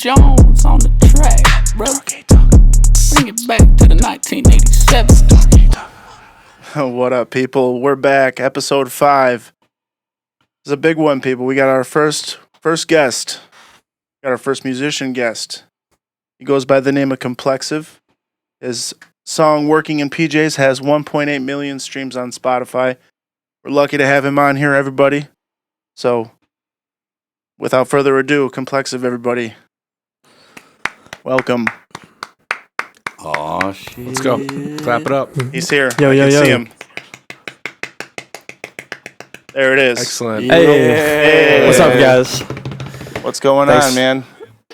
Jones on the track, bro. Bring it back to the 1987. What up, people? We're back. Episode 5. It's a big one, people. We got our first guest. Got our first musician guest. He goes by the name of Complexive. His song Working in PJs has 1.8 million streams on Spotify. We're lucky to have him on here, everybody. So, without further ado, Complexive, everybody. Welcome. Oh shit. Let's go. Clap it up. He's here. Yo, I yo, can yo. see him. There it is. Excellent. Hey. What's up, guys? What's going Thanks. on, man?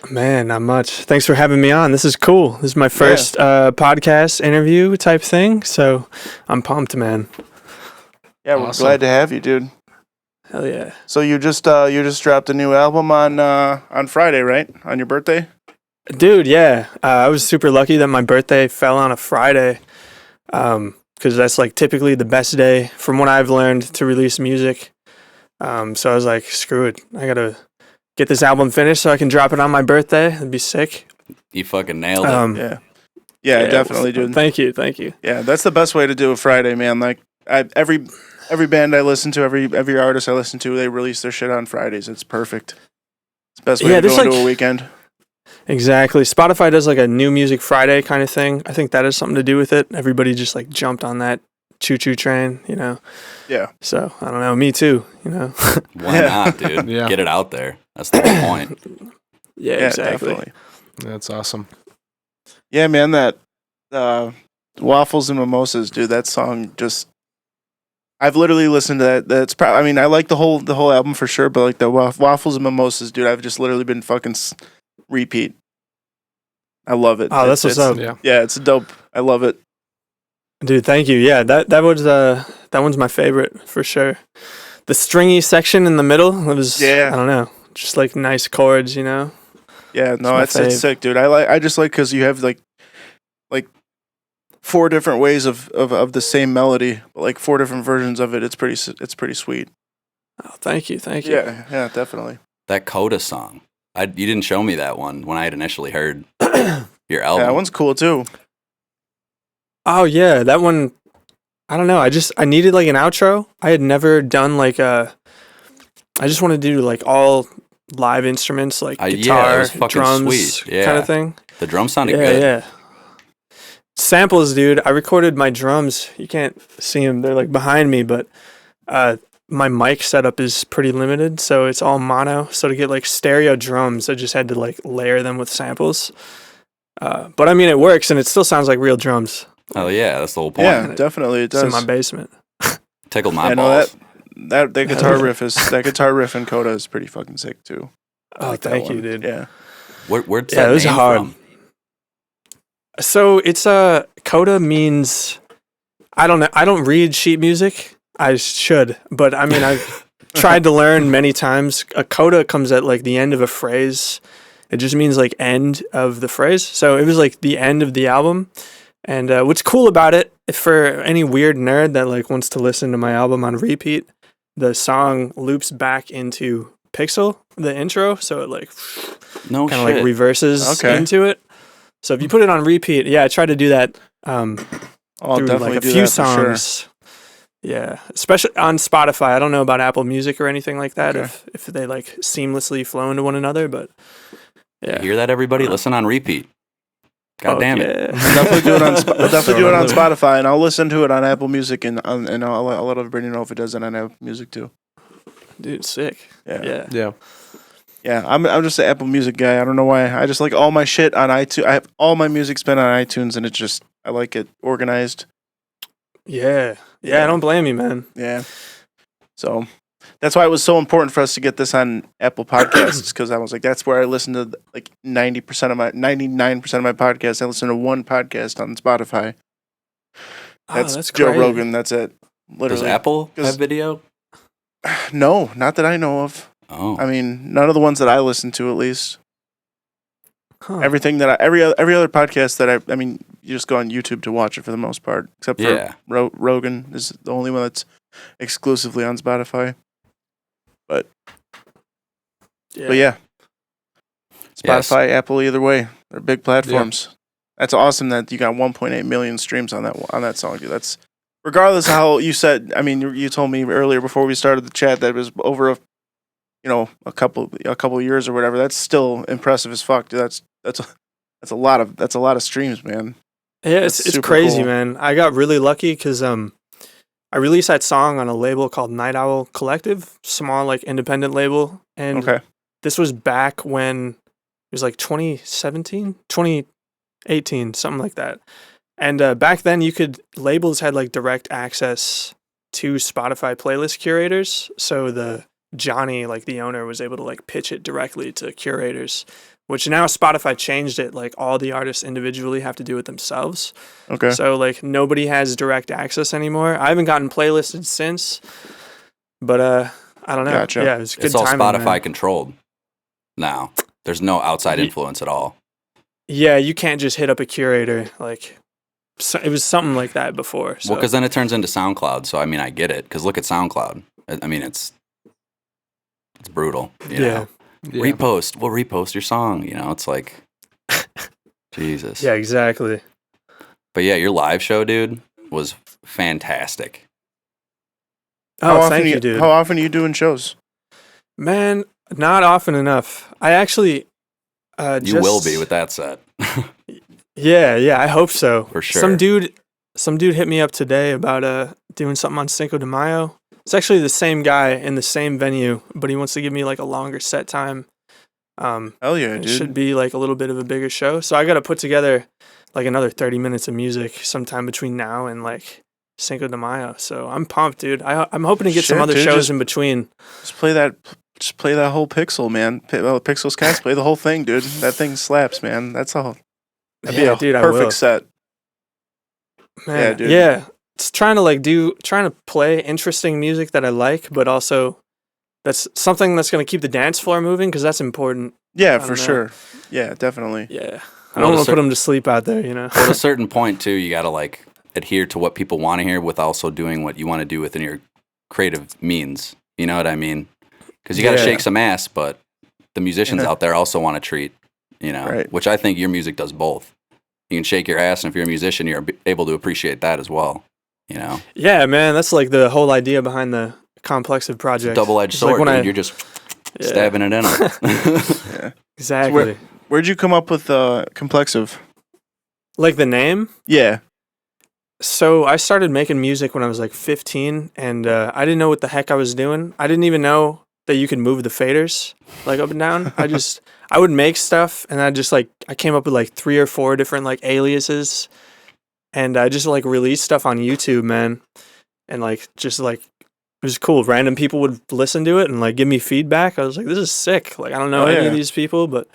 Man, not much. Thanks for having me on. This is cool. This is my first podcast interview type thing, so I'm pumped, man. Yeah, we're Awesome. glad to have you, dude. Hell yeah. So you just dropped a new album on Friday, right? On your birthday? Dude, yeah. I was super lucky that my birthday fell on a Friday, because that's like typically the best day from what I've learned to release music. So I was like, screw it. I got to get this album finished so I can drop it on my birthday. It'd be sick. You fucking nailed it. Yeah, definitely, dude. Thank you. Yeah, that's the best way to do a Friday, man. Like every band I listen to, every artist I listen to, they release their shit on Fridays. It's perfect. It's the best way to go into a weekend. Exactly. Spotify does like a New Music Friday kind of thing. I think that has something to do with it. Everybody just like jumped on that choo-choo train, you know? Yeah. So, I don't know. Me too, you know? Why not, dude? Yeah. Get it out there. That's the whole point. Yeah, exactly. Definitely. That's awesome. Yeah, man, that Waffles and Mimosas, dude, that song just I've literally listened to that. That's probably, I mean, I like the whole album for sure, but like the Waffles and Mimosas, dude, I've just literally been fucking repeat. I love it. Oh, that's what's up. Yeah. Yeah, it's dope. I love it. Dude, thank you. Yeah, that one's my favorite for sure. The stringy section in the middle, it was, Yeah. I don't know, just like nice chords, you know? Yeah, no, my it's fave. sick, dude. I just like because you have like 4 different ways of the same melody, but like 4 different versions of it. It's pretty sweet. Oh, thank you. Yeah, definitely. That Coda song. You didn't show me that one when I had initially heard your album. Yeah, that one's cool too. Oh yeah, that one. I don't know. I needed like an outro. I had never done like I just wanted to do like all live instruments, like Yeah, it guitar, was fucking drums, sweet. Yeah. kind of thing. The drum sounded Yeah, good. yeah. Samples, dude. I recorded my drums. You can't see them; they're like behind me. But my mic setup is pretty limited, so it's all mono. So to get like stereo drums, I just had to like layer them with samples. But I mean, it works, and it still sounds like real drums. Oh yeah, that's the whole point. Yeah, definitely it It's in does. my basement. Tickled my I know balls. that guitar riff in Coda is pretty fucking sick too. I Oh, like that thank you, one. dude. Yeah. Where'd Yeah, that it was name hard. from? So it's Coda means I don't know. I don't read sheet music. I should, but I mean I've tried to learn many times. A coda comes at like the end of a phrase. It just means like end of the phrase. So it was like the end of the album. And what's cool about it, if for any weird nerd that like wants to listen to my album on repeat, the song loops back into Pixel, the intro, so it like No kind of shit. like reverses Okay. into it. So if you put it on repeat, yeah, I tried to do that I'll through definitely like a do few that for sure. songs. Yeah, especially on Spotify. I don't know about Apple Music or anything like that. Okay. If they like seamlessly flow into one another, but You yeah. hear that, everybody? Listen on repeat. God Oh, damn it. yeah. I'll definitely do it on I'll definitely do it on Spotify, and I'll listen to it on Apple Music, and I'll let everybody know if it does it on Apple Music too. Dude, sick. Yeah. Yeah. Yeah. Yeah, I'm just an Apple Music guy. I don't know why. I just like all my shit on iTunes. I have all my music spent on iTunes, and I like it organized. Yeah. Yeah, I don't blame you, man. Yeah. So that's why it was so important for us to get this on Apple Podcasts, because I was like, that's where I listen to like 99% of my podcasts. I listen to one podcast on Spotify. That's, that's Joe great. Rogan. That's it. Does Literally. Apple 'Cause- have video? No, not that I know of. Oh. I mean, none of the ones that I listen to, at least. Huh. Everything that every other podcast that I mean, you just go on YouTube to watch it for the most part, except for Yeah. Rogan is the only one that's exclusively on Spotify. But yeah. Yes. Spotify, Apple, either way, they're big platforms. That's awesome that you got 1.8 million streams on that song, dude. That's regardless of how you said. I mean, you told me earlier before we started the chat that it was over a couple years or whatever. That's still impressive as fuck, dude. That's a lot of streams, man. Yeah, That's it's super crazy, cool. man. I got really lucky because I released that song on a label called Night Owl Collective, small like independent label, and Okay, this was back when it was like 2017, 2018, something like that. And back then, labels had like direct access to Spotify playlist curators. So Johnny, like the owner, was able to like pitch it directly to curators, which now Spotify changed it. Like all the artists individually have to do it themselves. okay. So like nobody has direct access anymore. I haven't gotten playlisted since, but I don't know. Gotcha. Yeah, it was good It's all timing, Spotify man. controlled now. There's no outside influence at all. Yeah, you can't just hit up a curator. Like, so it was something like that before. So. Well, because then it turns into SoundCloud. So I mean, I get it. Because look at SoundCloud. I mean, it's brutal. You know? Yeah. Repost. We'll repost your song. You know, it's like, Jesus. Yeah, exactly. But yeah, your live show, dude, was fantastic. Oh, thank you, dude. How often are you doing shows? Man, not often enough. I actually You will be with that set. Yeah, I hope so. For sure. Some dude hit me up today about doing something on Cinco de Mayo. It's actually the same guy in the same venue, but he wants to give me like a longer set time. Hell yeah, It dude. should be like a little bit of a bigger show. So I got to put together like another 30 minutes of music sometime between now and like Cinco de Mayo. So I'm pumped, dude. I'm hoping to get some Shit, other dude, shows just- in between. Just play that whole Pixel, man. Pixel's Cast. Play the whole thing, dude. That thing slaps, man. That's all. That'd Yeah, be a dude, I perfect will. set. Man, Yeah, dude. Yeah. It's trying to play interesting music that I like, but also that's something that's going to keep the dance floor moving because that's important. Yeah, don't for know. sure. Yeah, definitely. Yeah. Well, I don't to want to put them to sleep out there, you know? Well, at a certain point, too, you got to like adhere to what people want to hear with also doing what you want to do within your creative means. You know what I mean? Because you got to Yeah. shake some ass, but the musicians Yeah. out there also want to treat, you know, Right. which I think your music does both. You can shake your ass, and if you're a musician, you're able to appreciate that as well. You know, Yeah, man. That's like the whole idea behind the Complexive project. double-edged It's like sword, when dude. I- You're just Yeah. stabbing it in them. Yeah. Exactly. Where'd you come up with Complexive? Like the name? Yeah. So I started making music when I was like 15, and I didn't know what the heck I was doing. I didn't even know that you could move the faders like up and down. I would make stuff, and I came up with like 3 or 4 different like aliases, and I just like released stuff on YouTube, man, and like just like it was cool. Random people would listen to it and like give me feedback. I was like, this is sick. Like I don't know Oh, any yeah. of these people, but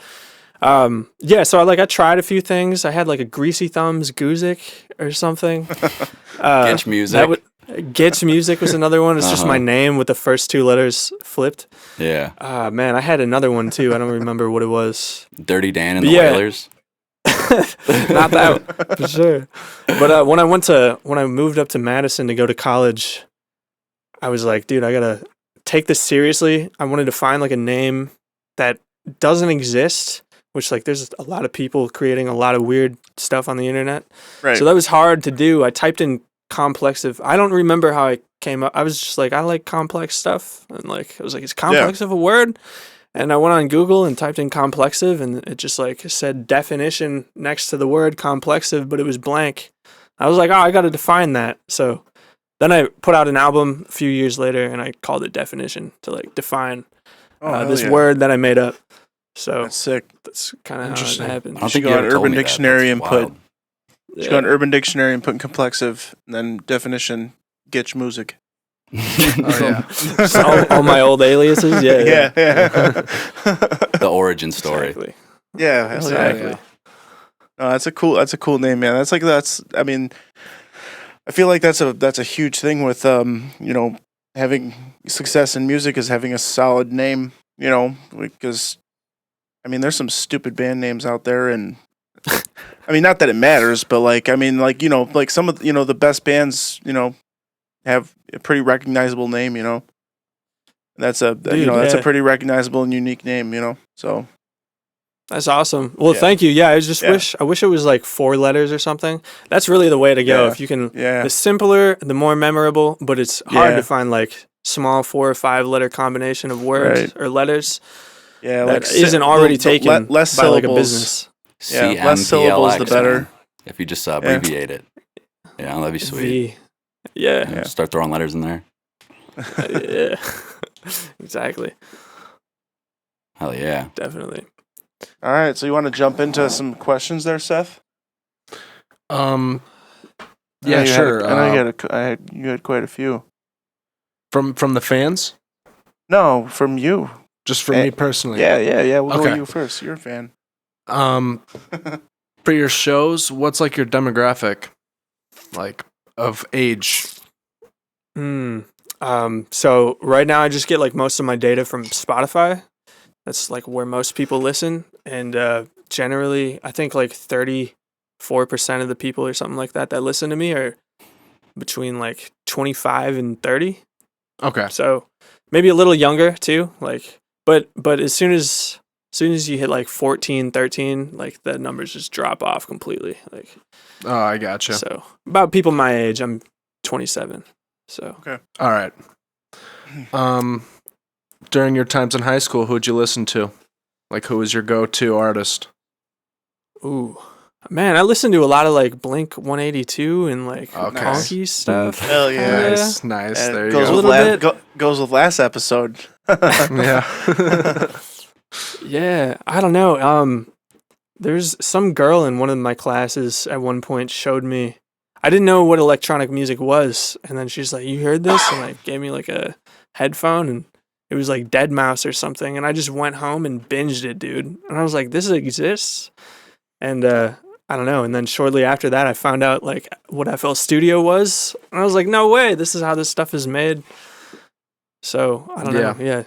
yeah. So I tried a few things. I had like a Greasy Thumbs Guzik or something. Getch music. Getch Music was another one. It's just my name with the first 2 letters flipped. Yeah. Man, I had another one too. I don't remember what it was. Dirty Dan and But the yeah. Wailers. Not that for sure. But when I moved up to Madison to go to college, I was like, dude, I gotta take this seriously. I wanted to find like a name that doesn't exist, which like there's a lot of people creating a lot of weird stuff on the internet. Right. So that was hard to do. I typed in Complexive. I don't remember how I came up. I was just like, I like complex stuff. And like, I was like, is complexive a word? And I went on Google and typed in complexive, and it just like said definition next to the word complexive, but it was blank. I was like, oh, I got to define that. So then I put out an album a few years later, and I called it Definition to like define hell this yeah. word that I made up. So That's sick. that's kind of how it Interesting. happened. I don't should think go you on ever told Urban me that. Dictionary That's and put- wild. Just go on Urban Dictionary and put in Complexive, and then definition, Getch Music. Oh, yeah. Just all my old aliases. Yeah. Yeah. The origin story. Exactly. Yeah, hell yeah. Exactly. No, that's a cool name, man. I mean, I feel like that's a huge thing with having success in music is having a solid name, because I mean there's some stupid band names out there, and I mean not that it matters, but like some of the best bands, have a pretty recognizable name, That's a Dude, that's a yeah. pretty recognizable and unique name, So That's awesome. Well, Yeah. thank you. Yeah, I just Yeah. wish it was like 4 letters or something. That's really the way to go. Yeah. If you can, Yeah. the simpler, the more memorable. But it's hard Yeah. to find like small 4 or 5 letter combination of words Right. or letters Yeah, that si- isn't already the taken less by like a syllables. business. Yeah, less syllables, the CMPLX, better. man. If you just abbreviate it, that'd be sweet. V. Yeah. Yeah. Start throwing letters in there. Yeah. Exactly. Hell yeah. Definitely. All right, so you want to jump into some questions there, Seth? Yeah, I know you had sure. you had quite a few. From the fans, No, from you. just for Eh, me personally. Yeah. We'll go Okay. with you first. You're a fan. For your shows, what's like your demographic, like of age? So right now I just get like most of my data from Spotify. That's like where most people listen, and generally I think like 34% of the people or something like that listen to me are between like 25 and 30. Okay. So maybe a little younger too. Like, but as soon as you hit like 14, 13, like the numbers just drop off completely. Like, Oh, I gotcha. so about people my age, I'm 27. So All right. During your times in high school, who'd you listen to? Like, who was your go-to artist? ooh, man, I listen to a lot of like Blink 182 and like Okay. honky stuff. Hell yeah. Nice. And There you goes go. with A little goes with last episode. Yeah. Yeah, I don't know. There's some girl in one of my classes at one point showed me. I didn't know what electronic music was, and then she's like, "You heard this?" and like gave me like a headphone, and it was like Dead Mouse or something, and I just went home and binged it, dude. And I was like, "This exists," and I don't know. And then shortly after that, I found out like what FL Studio was, and I was like, "No way! This is how this stuff is made." So I don't know. Yeah.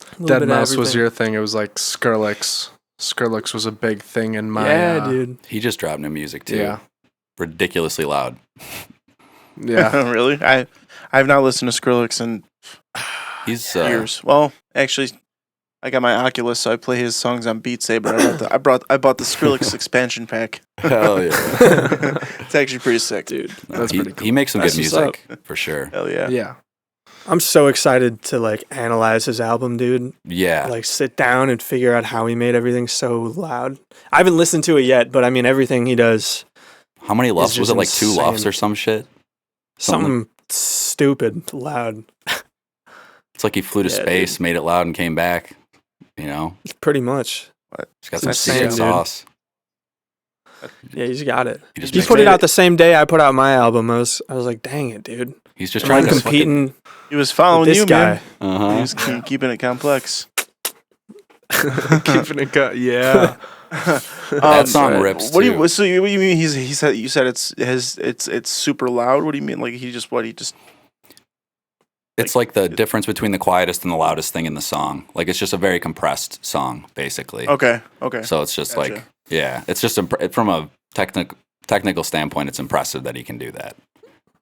A little Dead bit of Mouse was everything. your thing. It was like Skrillex. Skrillex was a big thing in my. Yeah, dude. He just dropped new music too. Yeah. Ridiculously loud. Yeah. Really? I've not listened to Skrillex in He's years. Well, actually, I got my Oculus, so I play his songs on Beat Saber. I bought the Skrillex expansion pack. hell yeah. It's actually pretty sick, Dude, That's he, pretty cool. he makes some That's good what's music for sure. Hell yeah. Yeah. I'm so excited to like analyze his album, dude. Yeah. Like sit down and figure out how he made everything so loud. I haven't listened to it yet, but I mean everything he does, How many lufs? Was just it like 2 insane. lufs or some shit? something stupid loud. It's like he flew to Yeah, space, made it loud, and came back. You know, Pretty much. he's got It's some insane, secret dude. sauce. Yeah, he's got it. He just He makes put it it- out the same day I put out my album. I was like, dang it, dude. He's just I'm trying to competing He was with following this you, guy. man. Uh-huh. He was keeping it complex. Keeping it cut. Yeah. That song rips What do too. you? So you, what do you mean? He said you said it's super loud. What do you mean? Like he just It's like the difference between the quietest and the loudest thing in the song. Like it's just a very compressed song, basically. Okay. So it's just Gotcha. like, yeah, it's just from a technical standpoint, it's impressive that he can do that.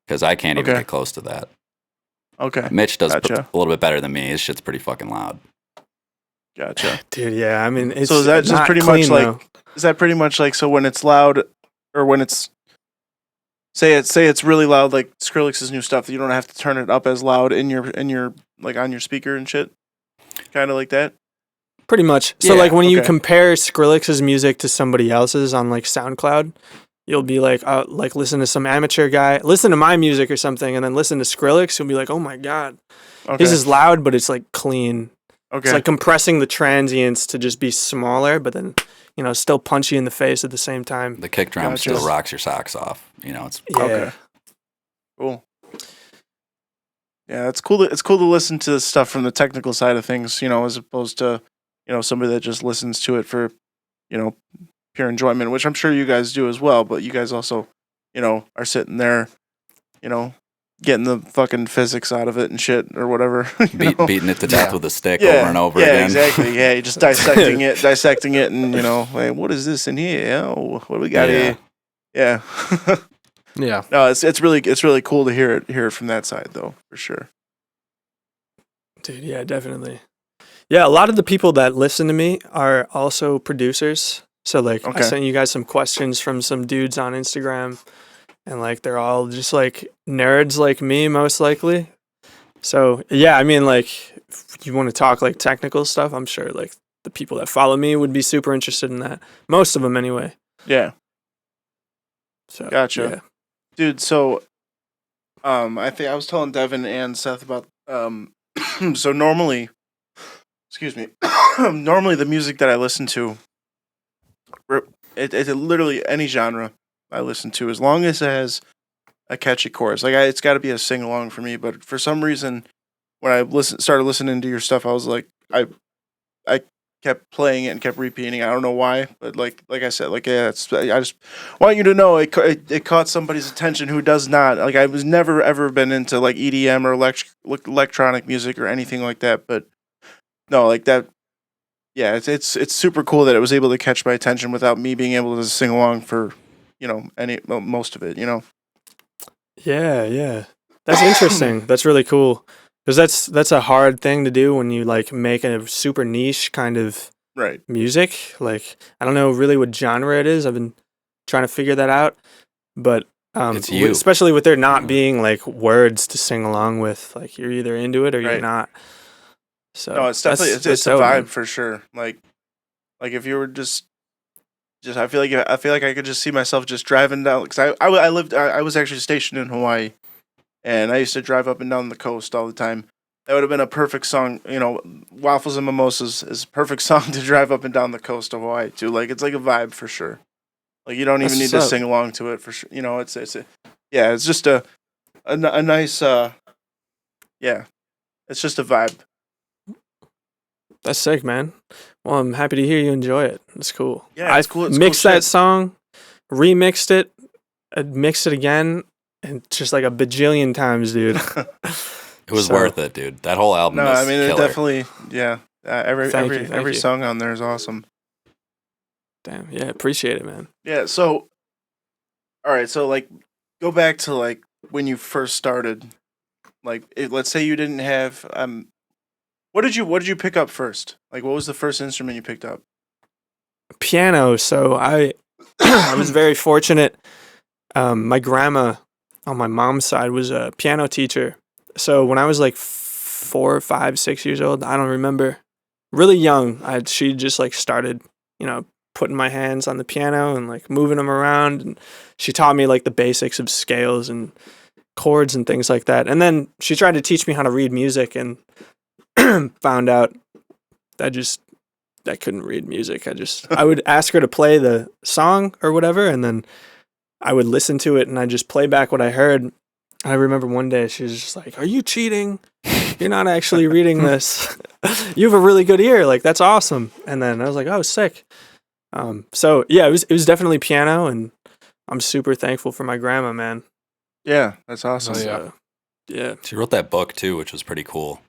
Because I can't even Okay. get close to that. Okay. Mitch does Gotcha. a little bit better than me. His shit's pretty fucking loud. Gotcha. Dude, yeah. I mean, it's So is that just not pretty clean, much like? though. Is that pretty much like so when it's loud, or when it's say it's really loud like Skrillex's new stuff? You don't have to turn it up as loud in your like on your speaker and shit. Kind of like that. Pretty much. So Yeah, like when you okay. compare Skrillex's music to somebody else's on like SoundCloud, you'll be like listen to some amateur guy, listen to my music or something, and then listen to Skrillex. You'll be like, oh my god, Okay. his is loud, but it's like clean. Okay. It's like compressing the transients to just be smaller, but then still punch you in the face at the same time. The kick drum Gotcha. still rocks your socks off. You know, it's Yeah. Okay. Cool. Yeah, it's cool. It's cool to listen to stuff from the technical side of things, as opposed to, somebody that just listens to it for, pure enjoyment, which I'm sure you guys do as well. But you guys also, are sitting there, getting the fucking physics out of it and shit or whatever. beating it to death Yeah. with a stick over and over yeah, again. exactly. Yeah, you're just dissecting it, and like, what is this in here? Oh, what do we got Yeah. here? Yeah. Yeah. No, it's really cool to hear it from that side though, for sure. Dude, yeah, definitely. Yeah, a lot of the people that listen to me are also producers. So like I Okay. sent you guys some questions from some dudes on Instagram, and like they're all just like nerds like me most likely. So yeah, I mean like if you want to talk like technical stuff, I'm sure like the people that follow me would be super interested in that. Most of them anyway. Yeah. So Gotcha. yeah. Dude, so I think I was telling Devin and Seth about so normally, excuse me, normally the music that I listen to, it literally any genre I listen to, as long as it has a catchy chorus. Like it's got to be a sing along for me. But for some reason, when I started listening to your stuff, I was like, I kept playing it and kept repeating. I don't know why, but like I said, like yeah, I just want you to know it caught somebody's attention who does not. Like I was never ever been into like EDM or electronic music or anything like that. But no, like that. Yeah, it's super cool that it was able to catch my attention without me being able to sing along for, most of it. Yeah, yeah. That's interesting. That's really cool. Because that's a hard thing to do when you like make a super niche kind of Right. music. Like I don't know really what genre it is. I've been trying to figure that out. But It's you. especially with there not being like words to sing along with, like you're either into it or you're Right. not. So No, it's definitely that's it's a dope, vibe man. for sure. Like if you were just I feel like I could just see myself just driving down because I was actually stationed in Hawaii, and I used to drive up and down the coast all the time. That would have been a perfect song. Waffles and Mimosas is a perfect song to drive up and down the coast of Hawaii too. Like it's like a vibe for sure. Like you don't That's even need what's to up. sing along to it for sure. It's just a nice yeah, it's just a vibe. That's sick, man. Well, I'm happy to hear you enjoy it. It's cool. Yeah, it's cool. It's cool mixed that shit. song, remixed it, mixed it again, and just like a bajillion times, dude. It was So- worth it, dude. That whole album No, is I mean it killer. definitely. Yeah, Thank you, thank every you. song on there is awesome. Damn, yeah, appreciate it, man. Yeah. So, all right. So like, go back to like when you first started. Like, let's say you didn't have what did you pick up first? Like, what was the first instrument you picked up? Piano. So I, I was very fortunate. My grandma on my mom's side was a piano teacher. So when I was like 4, 5, 6 years old, I don't remember. Really young, she just like started, putting my hands on the piano and like moving them around. And she taught me like the basics of scales and chords and things like that. And then she tried to teach me how to read music and found out I couldn't read music. I would ask her to play the song or whatever, and then I would listen to it and I just play back what I heard. I remember one day she was just like, "Are you cheating? You're not actually reading this. You have a really good ear. Like that's awesome." And then I was like, "Oh, sick." So yeah, it was definitely piano, and I'm super thankful for my grandma, man. Yeah, that's awesome. Oh, yeah. So, yeah. She wrote that book too, which was pretty cool.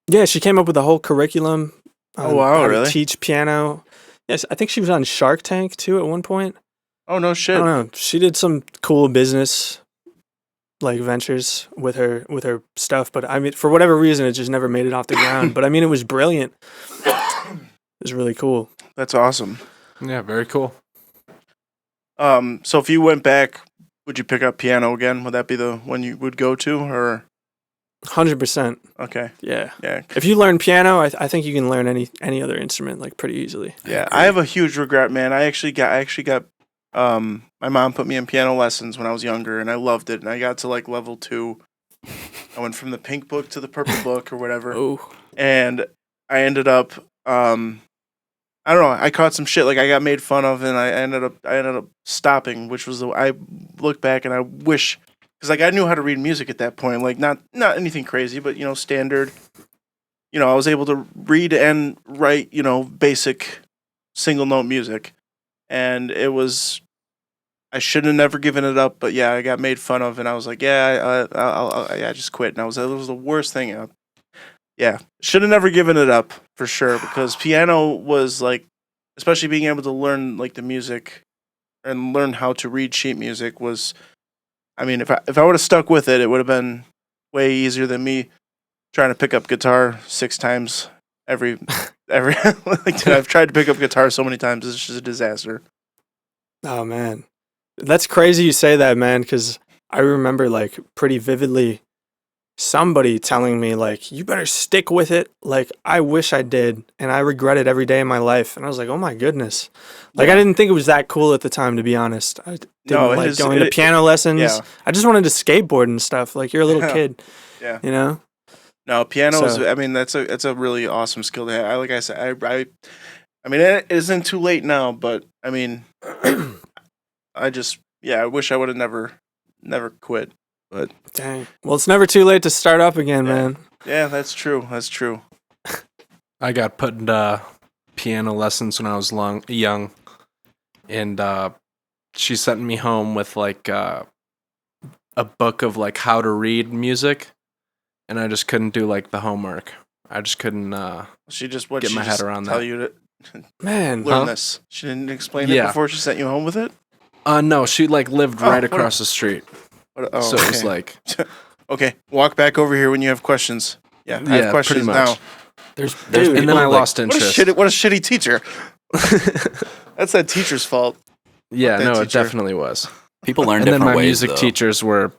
Yeah, she came up with a whole curriculum. Oh, on wow, how to really? teach piano. Yes, I think she was on Shark Tank too at one point. Oh no I shit. don't know. She did some cool business like ventures with her stuff, but I mean, for whatever reason, it just never made it off the ground. But I mean, it was brilliant. It was really cool. That's awesome. Yeah, very cool. So if you went back, would you pick up piano again? Would that be the one you would go to, or 100%. okay? Yeah. Yeah. If you learn piano, I think you can learn any other instrument like pretty easily. Yeah, I have a huge regret, man. I actually got my mom put me in piano lessons when I was younger, and I loved it. And I got to like level 2. I went from the pink book to the purple book or whatever, Oh, and I ended up I don't know. I caught some shit. Like I got made fun of, and I ended up stopping, which was I look back and I wish because like I knew how to read music at that point. Like not anything crazy, but standard. I was able to read and write basic single note music, and it was. I should have never given it up, but yeah, I got made fun of, and I was like, yeah, I just quit, and it was the worst thing. Yeah, should have never given it up for sure because piano was like, especially being able to learn like the music and learn how to read sheet music was. I mean, if I would have stuck with it, it would have been way easier than me trying to pick up guitar 6 times every like, dude, I've tried to pick up guitar so many times. It's just a disaster. Oh man, that's crazy you say that, man. Because I remember like pretty vividly somebody telling me like, "You better stick with it." Like I wish I did, and I regret it every day of my life. And I was like, "Oh my goodness!" Like I didn't think it was that cool at the time, to be honest. I didn't like going to piano lessons. Yeah. I just wanted to skateboard and stuff. Like you're a little kid, Yeah. you know. No, piano is. So- I mean, that's a really awesome skill to have. Like I said, I mean, it isn't too late now, but I mean, I wish I would have never quit. But Dang. Well, it's never too late to start up again, Yeah. man. yeah, that's true. That's true. I got put into piano lessons when I was young, and she sent me home with like a book of like how to read music, and I just couldn't do like the homework. I just couldn't. She just Get my head around tell that. you to Man, learn this. She didn't explain it Yeah. before she sent you home with it. No, she like lived Oh, right what a- across the street, Oh, so it was okay. like Okay, walk back over here when you have questions. Yeah, I Yeah, have questions pretty now. much. There's Dude, and then people, I like- lost What a interest. shitty teacher. That's that teacher's fault. Yeah, that no, it teacher. Oh, definitely was. People learn And then different my ways. music though. teachers were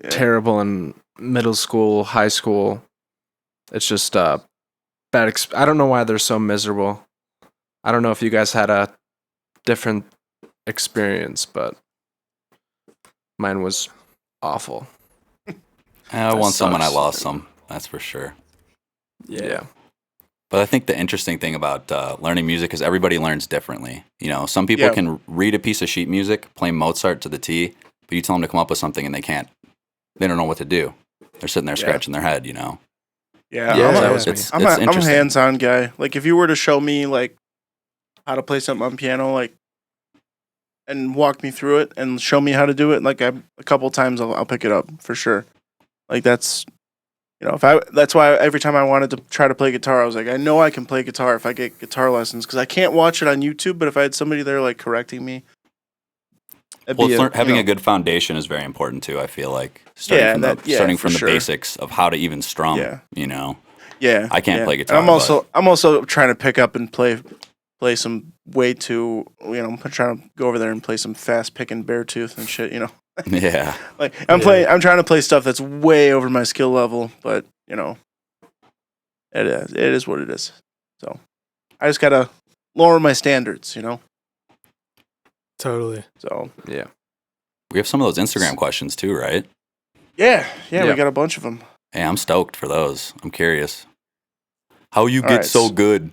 Yeah. terrible in middle school, high school. It's just bad. I don't know why they're so miserable. I don't know if you guys had a different experience, but mine was awful. I won some and I sucks. lost some. That's for sure. Yeah. But I think the interesting thing about learning music is everybody learns differently. You know, some people Yeah. can read a piece of sheet music, play Mozart to the T, but you tell them to come up with something and they can't. They don't know what to do. They're sitting there Yeah. scratching their head. You know. Yeah, Yeah, I'm that a- was me. I'm a interesting. hands-on guy. Like if you were to show me like how to play something on piano, like and walk me through it and show me how to do it, like a couple times I'll pick it up for sure. Like that's that's why every time I wanted to try to play guitar, I was like, I know I can play guitar if I get guitar lessons because I can't watch it on YouTube. But if I had somebody there like correcting me, it'd Well, be having a good foundation is very important too. I feel like starting Yeah, from for the sure. basics of how to even strum. Yeah. You know. Yeah, I can't yeah. play And guitar, I'm also trying to pick up and play some way too. I'm trying to go over there and play some fast picking Beartooth and shit. Yeah. Like I'm trying to play stuff that's way over my skill level, but it is what it is. So I just gotta lower my standards. totally. So Yeah. We have some of those Instagram questions too, right? yeah, we Yeah. got a bunch of them. Hey, I'm stoked for those. I'm curious. How you All get right, so so- good?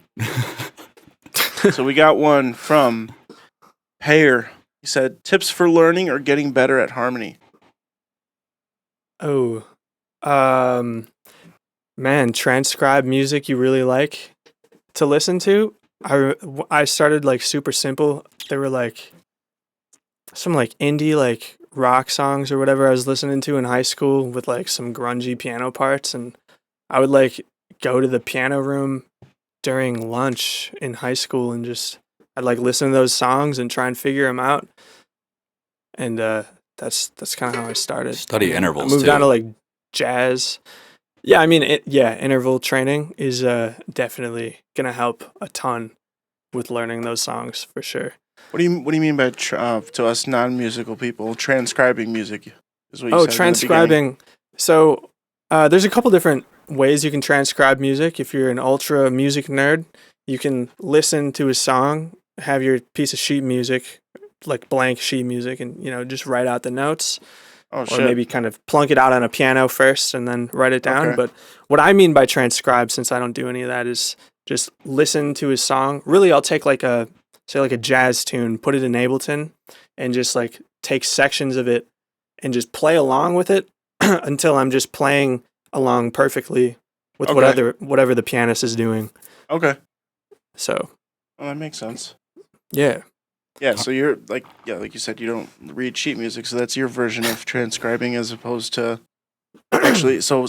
So we got one from Payer. He said, "Tips for learning or getting better at harmony." Oh, man, transcribe music you really like to listen to. I started like super simple. There were like some like indie like rock songs or whatever I was listening to in high school with like some grungy piano parts, and I would like go to the piano room during lunch in high school and just I'd like listen to those songs and try and figure them out. And that's kind of how I started. Study And intervals, I moved too. on to like jazz. Yeah, I mean, interval training is definitely gonna help a ton with learning those songs for sure. What do you mean by to us non-musical people transcribing music? Is what you Oh, said in the beginning. transcribing. So there's a couple different ways you can transcribe music. If you're an ultra music nerd, you can listen to a song, have your piece of sheet music, like blank sheet music, and just write out the notes. Oh Or shit! maybe kind of plunk it out on a piano first and then write it down. Okay. But what I mean by transcribe, since I don't do any of that, is just listen to a song. Really, I'll take like a jazz tune, put it in Ableton, and just like take sections of it and just play along with it until I'm just playing along perfectly with Okay. whatever the pianist is doing. Okay, So well, that makes sense. yeah. Yeah, so you're like you said, you don't read sheet music, so that's your version of transcribing as opposed to actually. So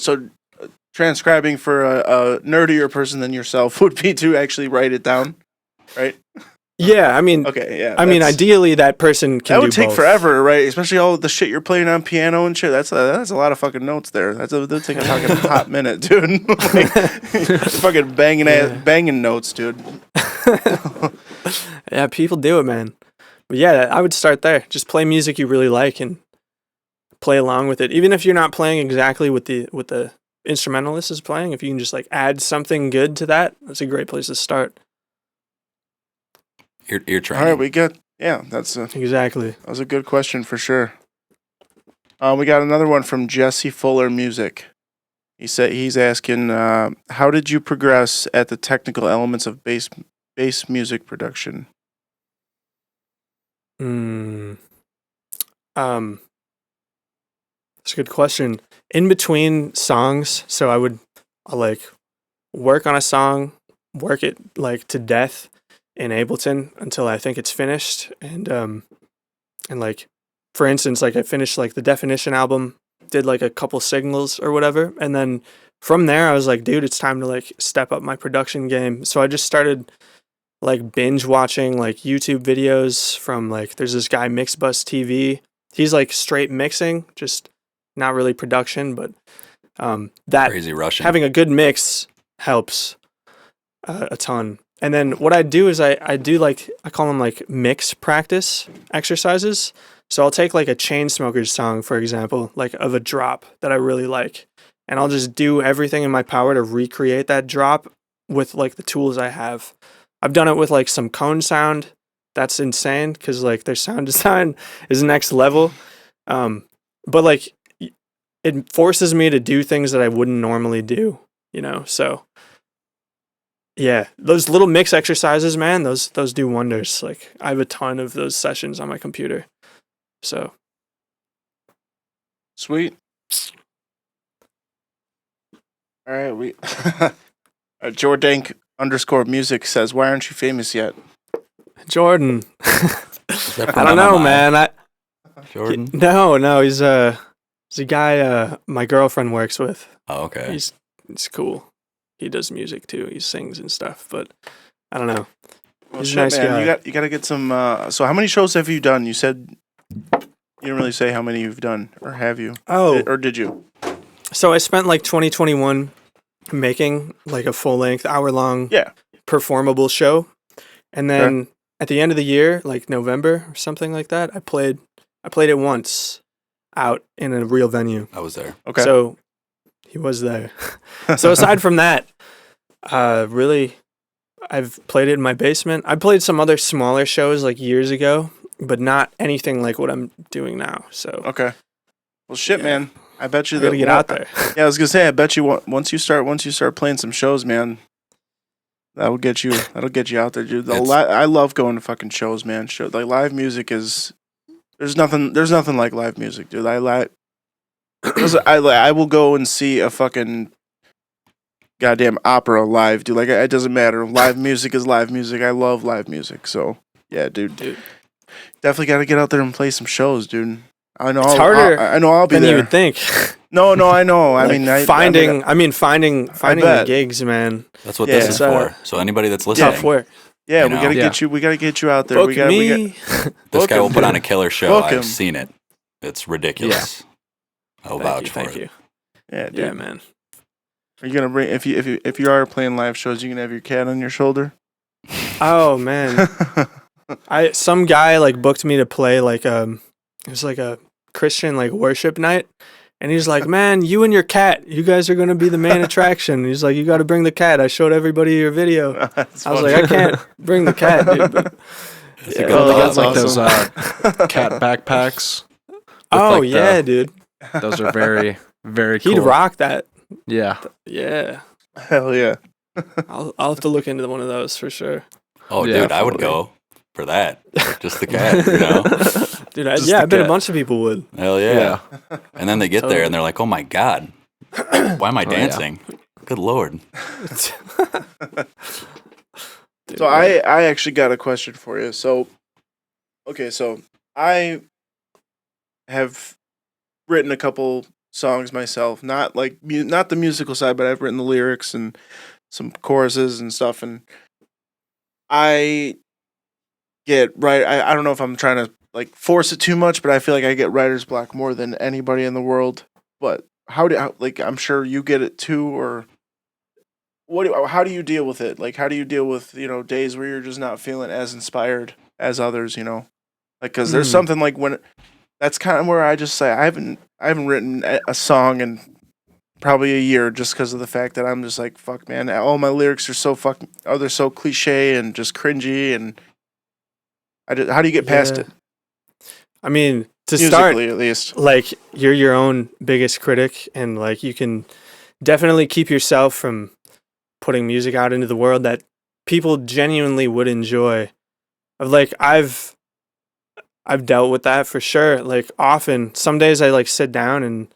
transcribing for a nerdier person than yourself would be to actually write it down, right? Yeah, I mean, Okay, yeah. I mean, that's- ideally that person can that would do take both. forever, right? Especially all the shit you're playing on piano and shit. That's a lot of fucking notes there. That'll take a fucking hot minute, dude. Like, fucking banging notes, dude. Yeah, people do it, man. But yeah, I would start there. Just play music you really like and play along with it. Even if you're not playing exactly what the instrumentalist is playing, if you can just like add something good to that, that's a great place to start. Ear All training. right, we got Exactly. that was a good question for sure. We got another one from Jesse Fuller Music. He said he's asking, how did you progress at the technical elements of bass music production? That's a good question. In between songs, so I'll like work on a song, work it like to death in Ableton until I think it's finished, and like for instance, like I finished like the Definition album, did like a couple signals or whatever, and then from there I was like, dude, it's time to like step up my production game. So I just started like binge watching like YouTube videos from like there's this guy Mixbus TV. He's like straight mixing, just not really production, but that Crazy Russian. having a good mix helps a ton. And then what I do is I do like I call them like mix practice exercises. So I'll take like a Chainsmokers song, for example, like of a drop that I really like, and I'll just do everything in my power to recreate that drop with like the tools I have. I've done it with like some Cone Sound. That's insane because like their sound design is next level. But like it forces me to do things that I wouldn't normally do, you know? So yeah, those little mix exercises, man, those do wonders. Like I have a ton of those sessions on my computer. So Sweet. All right, we Jordank _music says, why aren't you famous yet? Jordan, Is that I from don't know, MMI? man. Jordan. No, he's a guy my girlfriend works with. Oh, okay. He's cool. He does music too. He sings and stuff, but I don't know. Well, He's a shit, nice man. guy. You got to get some. So, how many shows have you done? You said you didn't really say how many you've done, or have you? Oh, Or did you? so I spent like 2021 making like a full length hour long Yeah. performable show, and then at the end of the year, like November or something like that, I played it once out in a real venue. I was there. Okay. So he was there. So aside from that, really, I've played it in my basement. I played some other smaller shows like years ago, but not anything like what I'm doing now. So Okay. Well, shit, Yeah. man. I bet you I gotta get out there. Yeah, I was gonna say. I bet you once you start playing some shows, man. That'll get you out there, dude. I love going to fucking shows, man. Like live music is. There's nothing like live music, dude. I will go and see a fucking goddamn opera live, dude. Like it doesn't matter. Live music is live music. I love live music. So yeah, dude. Definitely got to get out there and play some shows, dude. I know. It's harder I know. I'll be than there. you would think. No, I know. I Like, mean, finding the bet. gigs, man. That's what Yeah. this is for. So anybody that's listening, Tough work. yeah, you we know. gotta Yeah. get you. We gotta get you out there. Book we got. me. this guy will put him, on a killer show. Book him. I've seen it. It's ridiculous. I'll vouch for Thank it. you. Yeah, dude. Yeah, man. Are you gonna bring if you are playing live shows? You gonna have your cat on your shoulder? Oh man. Some guy like booked me to play like it was like a Christian like worship night, and he's like, man, you and your cat, you guys are gonna be the main attraction. He's like, you got to bring the cat. I showed everybody your video. That's I was funny. like, I can't bring the cat, dude. But, It's a Yeah. good Oh, thought. that's like those awesome. cat backpacks. oh like, yeah, dude. Those are very, very cool. He'd rock that. Yeah. Yeah. Hell yeah. I'll have to look into one of those for sure. Oh, Yeah, dude, I would go for that. Just the cat, you know? Dude, Just I the bet a cat. bunch of people would. Hell yeah. And then they get there Totally. and they're like, oh my God, why am I Oh, yeah. dancing? Good Lord. Dude, So I actually got a question for you. So, okay, so I have written a couple songs myself, not like not the musical side, but I've written the lyrics and some choruses and stuff. And I get right. I don't know if I'm trying to like force it too much, but I feel like I get writer's block more than anybody in the world. But like I'm sure you get it too, or how do you deal with it? Like how do you deal with days where you're just not feeling as inspired as others? Like because there's something like when that's kind of where I just say I haven't written a song in probably a year just because of the fact that I'm just like fuck man, all my lyrics are so they're so cliche and just cringy and how do you get past it? I mean, to Musically, start, at least. like you're your own biggest critic, and like you can definitely keep yourself from putting music out into the world that people genuinely would enjoy. Like I've dealt with that for sure. Like often, some days I like sit down and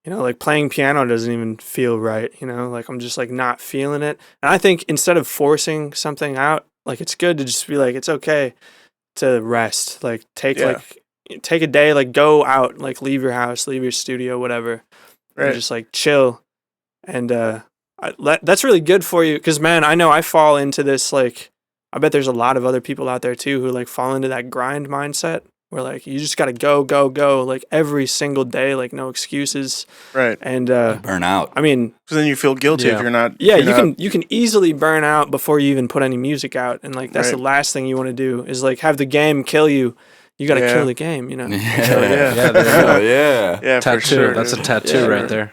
like playing piano doesn't even feel right. Like I'm just like not feeling it. And I think instead of forcing something out, like it's good to just be like it's okay to rest. Like take a day, like go out, like leave your house, leave your studio, whatever, and just like chill. And that's really good for you because man, I know I fall into this. Like I bet there's a lot of other people out there too who like fall into that grind mindset where like you just gotta go like every single day, like no excuses. Right. And burn out. I mean, because then you feel guilty if you're not. Yeah, you can easily burn out before you even put any music out, and like that's the last thing you want to do is like have the game kill you. You got to kill the game, Yeah. Yeah, Tattoo. for sure. That's a tattoo right there.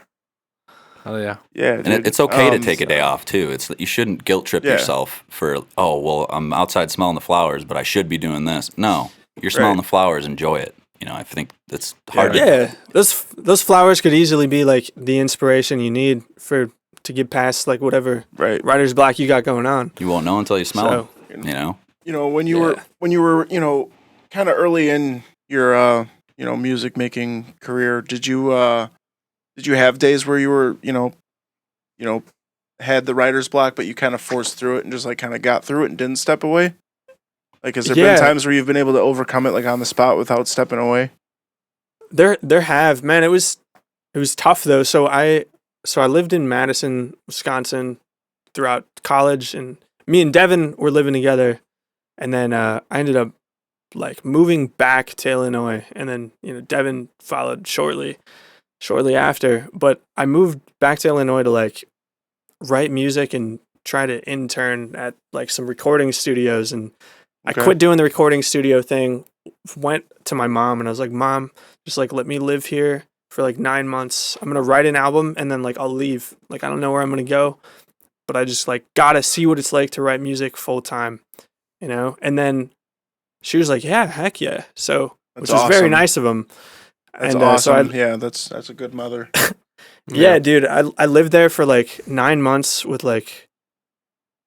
Oh yeah. Yeah, And dude. it's okay to take a day off too. You shouldn't guilt trip yourself for I'm outside smelling the flowers, but I should be doing this. No, you're smelling the flowers. Enjoy it. I think that's hard. Yeah, those flowers could easily be like the inspiration you need to get past like whatever writer's block you got going on. You won't know until you smell them. When you were kind of early in your music making career, did you have days where you were had the writer's block but you kind of forced through it and just like kind of got through it and didn't step away? Like has there been times where you've been able to overcome it like on the spot without stepping away? There have, man. It was tough though. So I lived in Madison, Wisconsin throughout college, and me and Devin were living together, and then I ended up like moving back to Illinois, and then Devin followed shortly after. But I moved back to Illinois to like write music and try to intern at like some recording studios, and I quit doing the recording studio thing, went to my mom, and I was like, Mom, just like let me live here for like 9 months. I'm gonna write an album and then like I'll leave. Like I don't know where I'm gonna go, but I just like gotta see what it's like to write music full time, And then she was like, yeah, heck yeah. So which was very nice of them. That's awesome. So that's a good mother. Yeah, dude. I lived there for like 9 months with like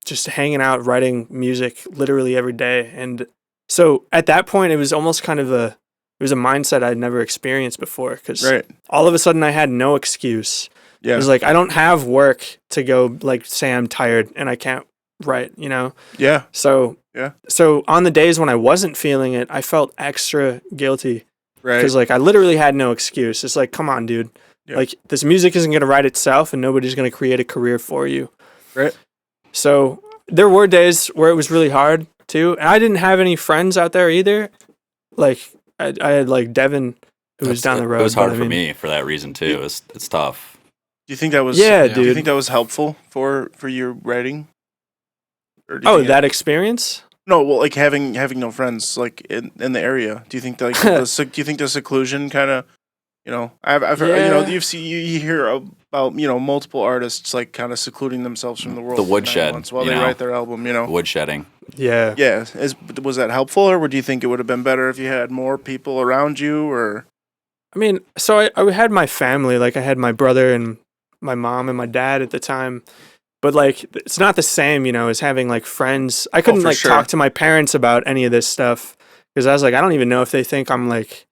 just hanging out, writing music literally every day. And so at that point, it was almost kind of a mindset I'd never experienced before because all of a sudden I had no excuse. Yeah. It was like, I don't have work to go like say I'm tired and I can't write, Yeah. So on the days when I wasn't feeling it, I felt extra guilty. Right. Because like I literally had no excuse. It's like, come on, dude. Yeah. Like this music isn't going to write itself and nobody's going to create a career for you. Right. So there were days where it was really hard too. And I didn't have any friends out there either. Like I had like Devin who was down the road. It was hard for me for that reason too. It's tough. Do you think that was dude. Do you think that was helpful for your writing? That experience? No, well, like having no friends like in the area. Do you think that, like do you think the seclusion kind of, I've heard, you hear about multiple artists like kind of secluding themselves from the world. The woodshed while they write their album. Woodshedding. Yeah. Yeah. Was that helpful, or do you think it would have been better if you had more people around you? Or I mean, so I had my family. Like I had my brother and my mom and my dad at the time. But like, it's not the same, as having like friends. I couldn't talk to my parents about any of this stuff because I was like, I don't even know if they think I'm like,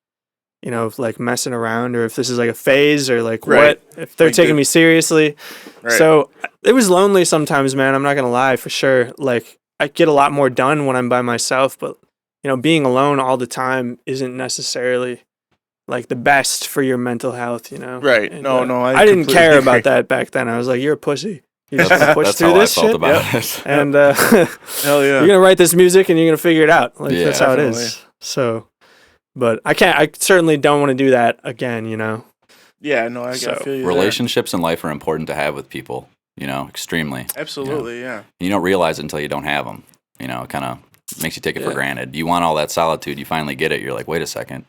like messing around or if this is like a phase or like what, if they're taking me seriously. Right. So it was lonely sometimes, man. I'm not going to lie for sure. Like I get a lot more done when I'm by myself, but being alone all the time isn't necessarily like the best for your mental health, Right. And, no, I didn't care about that back then. I was like, you're a pussy. You're just gonna push That's through how this I felt shit, about it. and Hell yeah. you're gonna write this music and you're gonna figure it out. Like Yeah, that's how it definitely. is. So, but I certainly don't want to do that again. You know. Yeah, no, I So, feel you. Relationships in life are important to have with people, you know, extremely. there. Absolutely, yeah. You don't realize it until you don't have them. You know, it kind of makes you take it for Yeah. granted. You want all that solitude. You finally get it. You're like, wait a second.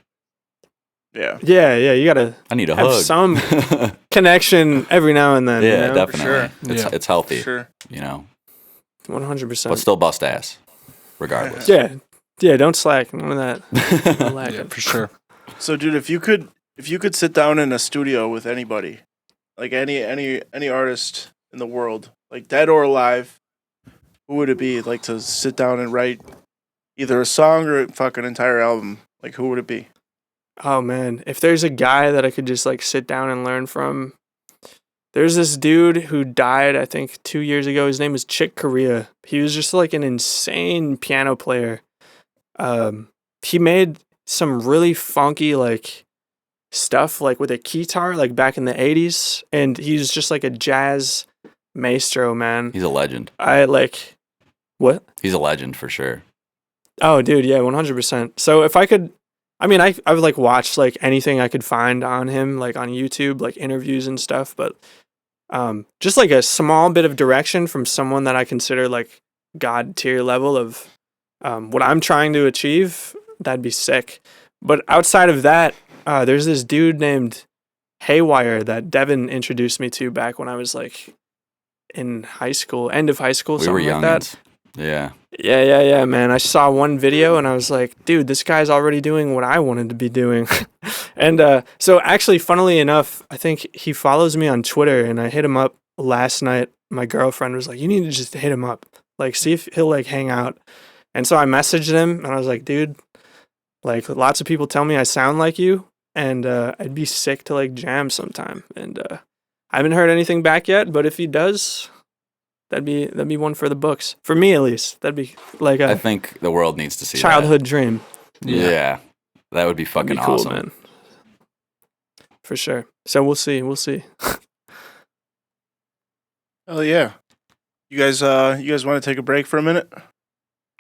Yeah. Yeah, you gotta I need a have hug. some connection every now and then. Yeah, you know? definitely. sure. It's, Yeah. it's healthy, Sure. you know, 100%. but still bust ass, regardless. Yeah, don't slack. None of that. No Yeah, lacking. for sure. So, dude, if you could sit down in a studio with anybody, like any artist in the world, like dead or alive, who would it be? Like to sit down and write either a song or a fucking entire album. Like, who would it be? Oh man, if there's a guy that I could just like sit down and learn from, there's this dude who died, I think 2 years ago. His name was Chick Corea. He was just like an insane piano player. He made some really funky like stuff like with a guitar like back in the 80s, and he's just like a jazz maestro, man. He's a legend. I like what? He's a legend for sure. Oh, dude, yeah, 100%. So if I could, I mean, I would like watch like anything I could find on him, like on YouTube, like interviews and stuff. But just like a small bit of direction from someone that I consider like God tier level of what I'm trying to achieve, that'd be sick. But outside of that, there's this dude named Haywire that Devin introduced me to back when I was like in high school, end of high school, We were something like that. youngins. Yeah. Yeah, man. I saw one video and I was like, dude, this guy's already doing what I wanted to be doing. And so actually, funnily enough, I think he follows me on Twitter, and I hit him up last night. My girlfriend was like, you need to just hit him up, like see if he'll like hang out. And so I messaged him and I was like, dude, like lots of people tell me I sound like you, and I'd be sick to like jam sometime. And I haven't heard anything back yet, but if he does, that'd be one for the books. For me, at least. That'd be like I a think the world needs to see childhood dream. that. Yeah. That would be That'd fucking be cool, awesome. man. For sure. So we'll see. We'll see. Hell yeah. You guys want to take a break for a minute?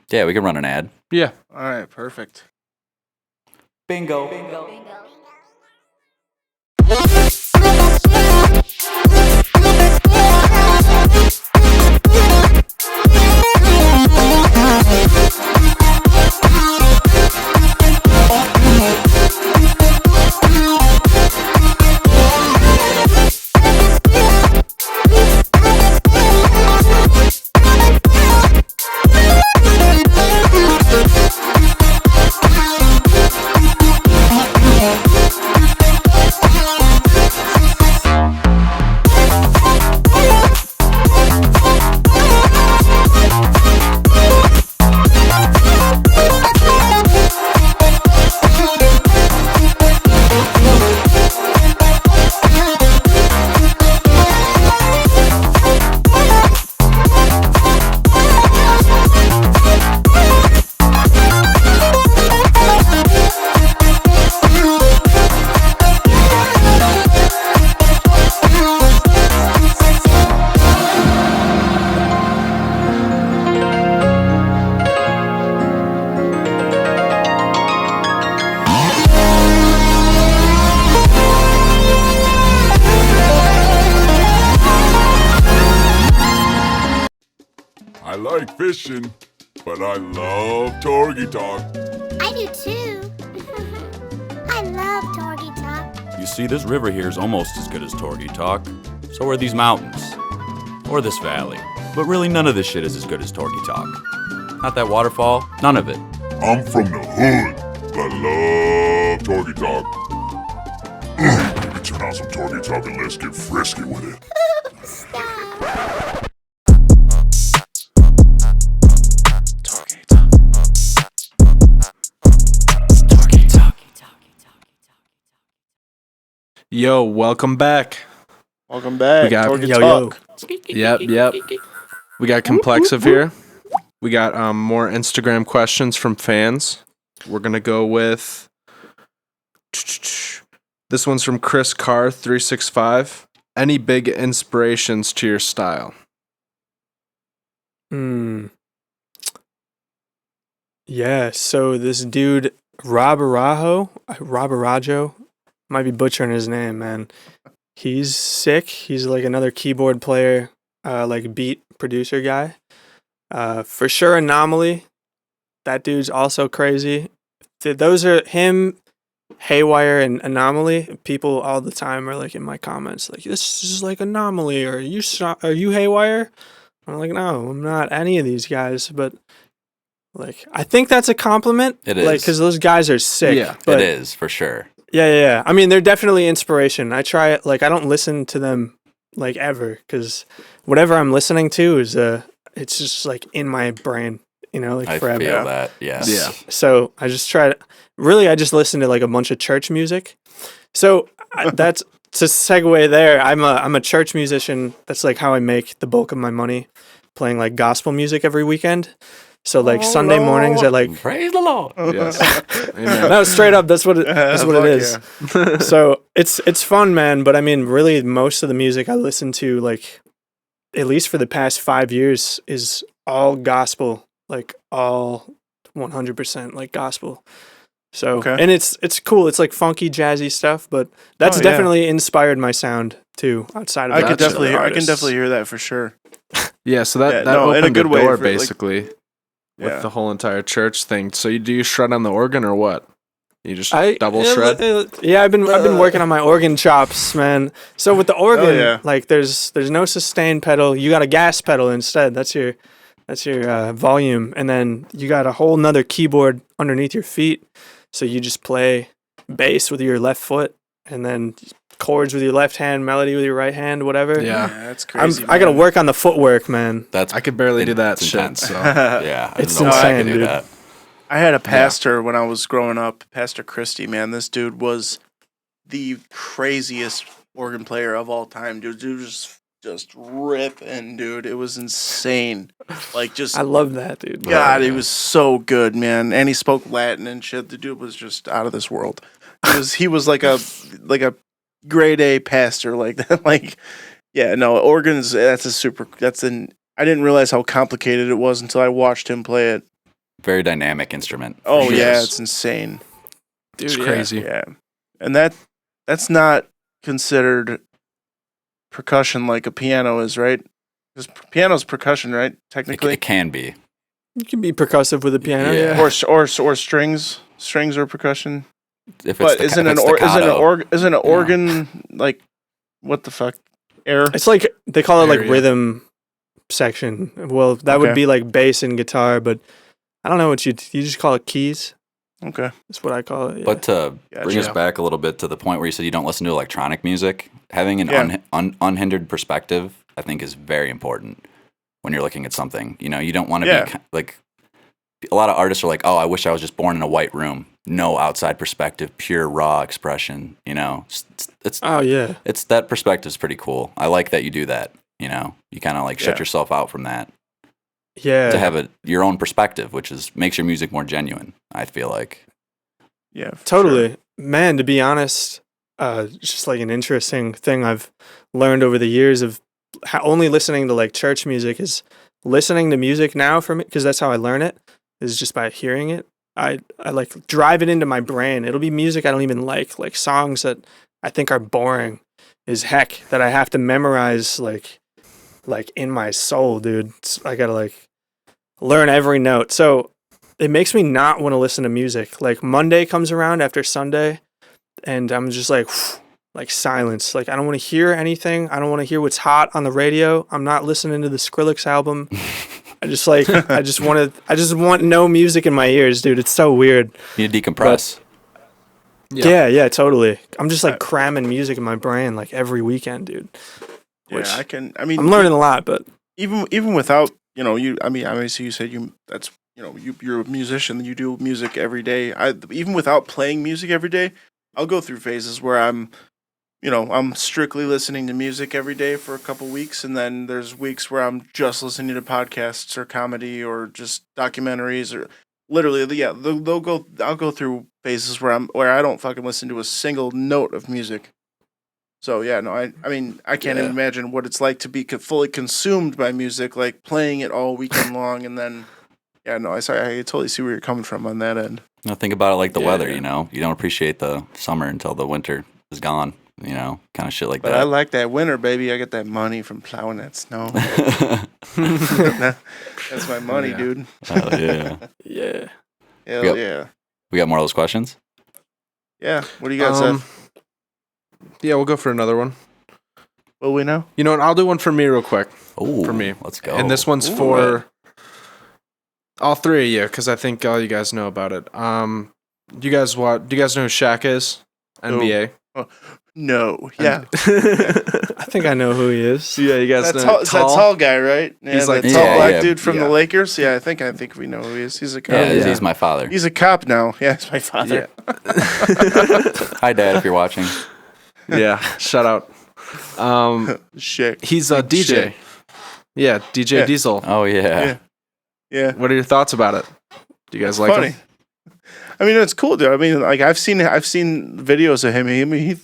Yeah, we can run an ad. Yeah. All right, perfect. Bingo. I like fishing, but I love Torgy Talk. I do too. I love Torgy Talk. You see, this river here is almost as good as Torgy Talk. So are these mountains. Or this valley. But really, none of this shit is as good as Torgy Talk. Not that waterfall, none of it. I'm from the hood, but I love Torgy Talk. Let me turn on some Torgy Talk and let's get frisky with it. Yo, welcome back. Welcome back. We got- Torgy Yo, Talk. Yep. We got Complexive here. We got more Instagram questions from fans. We're gonna go with this one's from Chris Carr 365. Any big inspirations to your style? Hmm. Yeah, so this dude, Rob Arajo, might be butchering his name, man. He's sick. He's like another keyboard player, like beat producer guy. For sure, Anomaly. That dude's also crazy. Those are him, Haywire, and Anomaly. People all the time are like in my comments, like, "This is like Anomaly," or "Are you Haywire?" I'm like, "No, I'm not any of these guys." But like, I think that's a compliment. It Like, is. because those guys are sick. Yeah, but it is for sure. yeah. I mean, they're definitely inspiration. I try it. Like, I don't listen to them like ever because whatever I'm listening to is it's just like in my brain. Like I forever. feel that. Yes. Yeah. So I just try to. Really, I just listen to like a bunch of church music. So that's to segue there. I'm a church musician. That's like how I make the bulk of my money, playing like gospel music every weekend. So like Sunday mornings at like Praise the Lord. Yes. Amen. no, straight up. That's what it is. So it's fun, man. But I mean, really, most of the music I listen to, like at least for the past 5 years, is all gospel, like all 100% like gospel. So Okay. and it's cool. It's like funky, jazzy stuff, but that's Oh, yeah. definitely inspired my sound too. Outside of I that, can Gotcha. definitely, I can artists. definitely hear that for sure. Yeah, so Yeah, that no, in a opened good the way door for, like- basically with Yeah. the whole entire church thing. So do you shred on the organ or what? You just double yeah, shred? Yeah, I've been working on my organ chops, man. So with the organ, yeah. like there's no sustain pedal. You got a gas pedal instead. That's your volume, and then you got a whole nother keyboard underneath your feet. So you just play bass with your left foot, and then chords with your left hand, melody with your right hand, whatever. Yeah. That's crazy. I gotta man. work on the footwork, man. That's I could barely do that it's shit. intense. So Yeah. I It's don't know why I insane, could do dude. that. I had a pastor when I was growing up, Pastor Christie, man. This dude was the craziest organ player of all time, dude. Dude was just ripping, dude. It was insane. Like, just, I love that, dude. God, he was so good, man. And he spoke Latin and shit. The dude was just out of this world. He was like a grade A pastor, like that. Like, yeah, no, organs, I didn't realize how complicated it was until I watched him play it. Very dynamic instrument. for Oh sure. yeah, it's insane. Dude, it's yeah. crazy. Yeah, and that's not considered percussion like a piano is, right? Because piano's percussion, right? It, Technically, it can be. You can be percussive with a piano. Yeah. Yeah. or strings. Strings are percussion. If it's But the, isn't if an it's isn't staccato, an organ like what the fuck? Air. It's like they call it like Area. rhythm section. Well, that would Okay. be like bass and guitar, but I don't know what you just call it keys. Okay. That's what I call it. Yeah. But to bring us Gotcha. back a little bit to the point where you said you don't listen to electronic music, having an Yeah. unhindered perspective, I think, is very important when you're looking at something. You don't want to Yeah. be like a lot of artists are like, oh, I wish I was just born in a white room, no outside perspective, pure raw expression. It's oh yeah, it's that perspective's pretty cool. I like that you do that. You kind of like shut Yeah. yourself out from that yeah. to have your own perspective, which makes your music more genuine. I feel like. Yeah. for Totally. sure. Man, to be honest, just like an interesting thing I've learned over the years of only listening to like church music is listening to music now for me, because that's how I learn it, is just by hearing it. I like drive it into my brain. It'll be music I don't even like songs that I think are boring as heck that I have to memorize like in my soul, dude. I gotta like learn every note. So it makes me not want to listen to music. Like Monday comes around after Sunday, and I'm just like silence. Like I don't want to hear anything. I don't want to hear what's hot on the radio. I'm not listening to the Skrillex album. I just want no music in my ears, dude. It's so weird. You need to decompress. Yeah, totally. I'm just like cramming music in my brain like every weekend, dude. Which Yeah, I mean, I'm learning a lot, but even without obviously you said you're a musician, you do music every day. Even without playing music every day, I'll go through phases where I'm strictly listening to music every day for a couple weeks, and then there's weeks where I'm just listening to podcasts or comedy or just documentaries or literally, yeah, I'll go through phases where I don't fucking listen to a single note of music. So yeah, no, I mean, I can't even imagine what it's like to be fully consumed by music, like playing it all weekend long, and then, yeah, no, I totally see where you're coming from on that end. Now think about it like the weather. You know, you don't appreciate the summer until the winter is gone. You know, kind of shit like But that. I like that winter, baby. I get that money from plowing that snow. That's my money, dude. Oh yeah. Yeah. Hell Yep. yeah. We got more of those questions. Yeah. What do you got, Seth? Yeah, we'll go for another one. Will we know? You know what? I'll do one for me real quick. Oh, For me. let's go. And this one's for all three of you because I think all you guys know about it. Do you guys know who Shaq is? NBA. No. Yeah. I think I know who he is. Yeah, you guys That's know. that tall guy, right? Yeah, He's like that tall tall. black Yeah, dude from yeah. the Lakers. Yeah, I think we know who he is. He's a cop. Yeah, he's my father. He's a cop now. Yeah, it's my father. Hi, Dad, if you're watching. Yeah, shout out. Shit. He's a DJ. Shit. Yeah, DJ Yeah. Diesel. Oh Yeah. Yeah. What are your thoughts about it? Do you guys like Funny. him? I mean, it's cool, dude. I mean, like I've seen videos of him. I mean,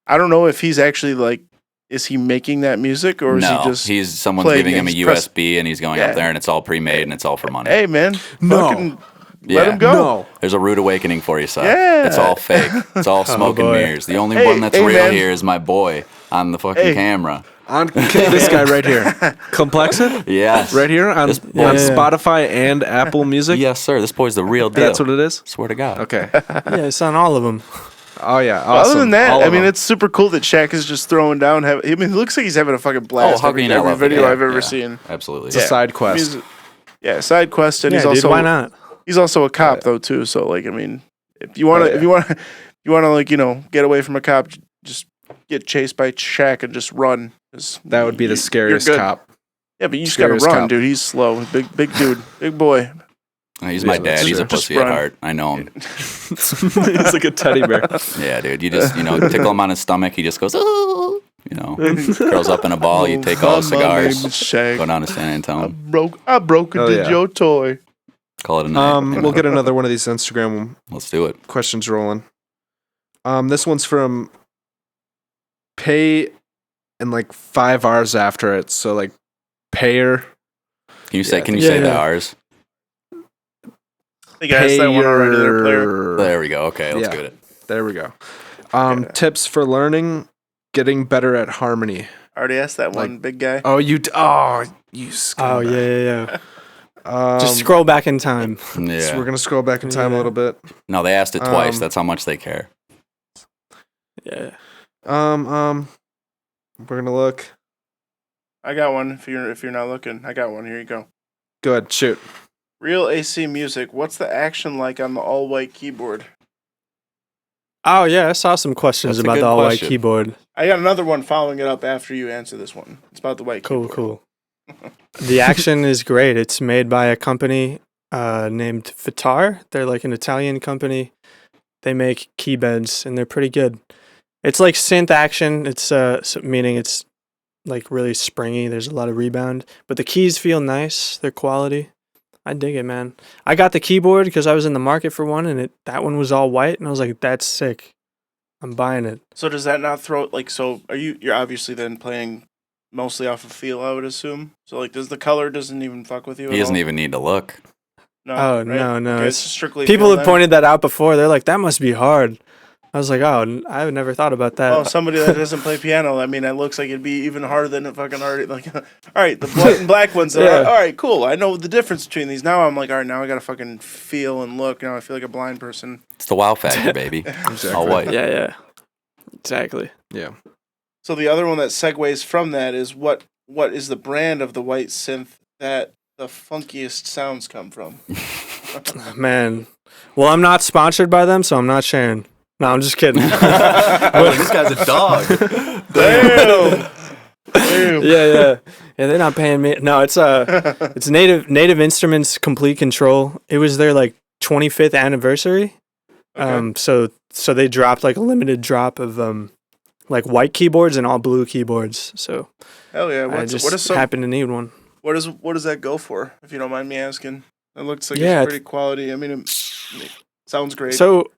I don't know if he's actually like, is he making that music or is No, he just? he's someone's playing giving it. him a He's press- USB and he's going Yeah. up there and it's all pre-made and it's all for money. Hey, man. No. Fucking Yeah. let him go. No. There's a rude awakening for you, Seth. Yeah. It's all fake. It's all smoke and boy. mirrors. The only Hey, one that's hey, real man. here is my boy on the fucking Hey. camera. On this guy right here, Complexit, Yes. right here on This- on Yeah. Spotify and Apple Music. Yes, sir. This boy's the real deal. That's what it is. Swear to God. Okay. Yeah, it's on all of them. Oh yeah. Well, Awesome. other than that, All I of mean, them. it's super cool that Shaq is just throwing down. I mean, it looks like he's having a fucking blast. how can you not every love it? video Yeah, I've ever yeah. seen. Absolutely. It's a side quest. Side quest, and Yeah, he's dude, also why not? he's also a cop though too. So like, I mean, if you want to like get away from a cop, just get chased by Shaq and just run. 'Cause That would be the you're scariest good. cop. Yeah, but you just gotta run, Scariest cop. dude. He's slow, big dude, big boy. He's my dad. He's a Just pussy at run. heart. I know him. He's like a teddy bear. Yeah, dude. You just, tickle him on his stomach. He just goes, ooh. Curls up in a ball. You take all his My name cigars. is Shaq. Go down to San I Antonio. broke Oh, into yeah. your toy. Call it a night. We'll get another one of these Instagram Let's do it. questions rolling. This one's from Pay and like 5 R's after it. So like payer. Can you say? Yeah, Can you yeah, say the yeah. R's? I think I asked that one already. There, player. There we go. Okay, let's Yeah. do it. There we go. Tips for learning, getting better at harmony. I already asked that one, big guy. Oh, you scumbag. Oh yeah. Um, Just scroll back in time. Yeah. So we're gonna scroll back in time a Yeah. little bit. No, they asked it twice. Um, That's how much they care. Yeah. We're gonna look. I got one. If you're not looking, I got one. Here you go. Good. Shoot. Real AC music. What's the action like on the all-white keyboard? Oh yeah, I saw some questions That's a about good the all-white question. keyboard. I got another one following it up after you answer this one. It's about the white Cool, keyboard. cool. The action is great. It's made by a company named Vitar. They're like an Italian company. They make key beds and they're pretty good. It's like synth action. It's meaning it's like really springy. There's a lot of rebound, but the keys feel nice. They're quality. I dig it, man. I got the keyboard because I was in the market for one, and that one was all white, and I was like, "That's sick. I'm buying it." So does that not throw like? So you're obviously then playing mostly off of feel, I would assume. So like, does the color doesn't even fuck with you? He at doesn't all? even need to look. No. Oh, right? no. Okay, It's it's strictly people feel have then? pointed that out before. They're like, "That must be hard." I was like, "Oh, I never thought about that." Well, somebody that doesn't play piano, I mean, it looks like it'd be even harder than it fucking hard. Like, all right, the white and black ones. Yeah. All right, cool. I know the difference between these. Now I'm like, all right, now I gotta fucking feel and look. Now I feel like a blind person. It's the wow factor, baby. All white. yeah, exactly. Yeah. So the other one that segues from that is what is the brand of the white synth that the funkiest sounds come from? Man, well, I'm not sponsored by them, so I'm not sharing. No, I'm just kidding. This guy's a dog. Damn. Damn. Yeah. They're not paying me. No, it's it's Native Instruments Complete Control. It was their like 25th anniversary. Okay. So they dropped like a limited drop of like white keyboards and all blue keyboards. So Hell yeah. I just happened to need one. What does that go for? If you don't mind me asking. It looks like Yeah, it's pretty quality. I mean, it sounds great. So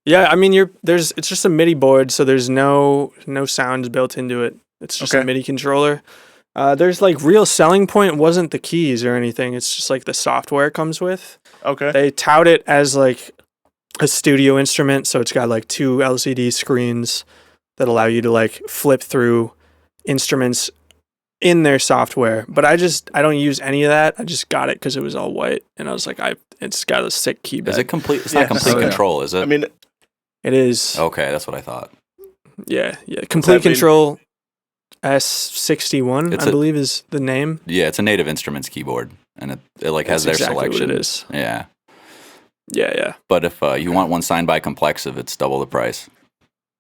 Yeah, I mean, it's just a MIDI board, so there's no sounds built into it. It's just a MIDI controller. There's like real selling point wasn't the keys or anything. It's just like the software it comes with. Okay. They tout it as like a studio instrument, so it's got like 2 LCD screens that allow you to like flip through instruments in their software. But I don't use any of that. I just got it because it was all white, and I was like, it's got a sick keyboard. Is it complete? It's not complete control, is it? I mean, It is. okay, that's what I thought. Yeah. Complete Control S61, I believe, is the name. Yeah, it's a Native Instruments keyboard, and it like has That's their exactly selection. what it is. Yeah, Yeah. but if you want one signed by Complexive, it's double the price.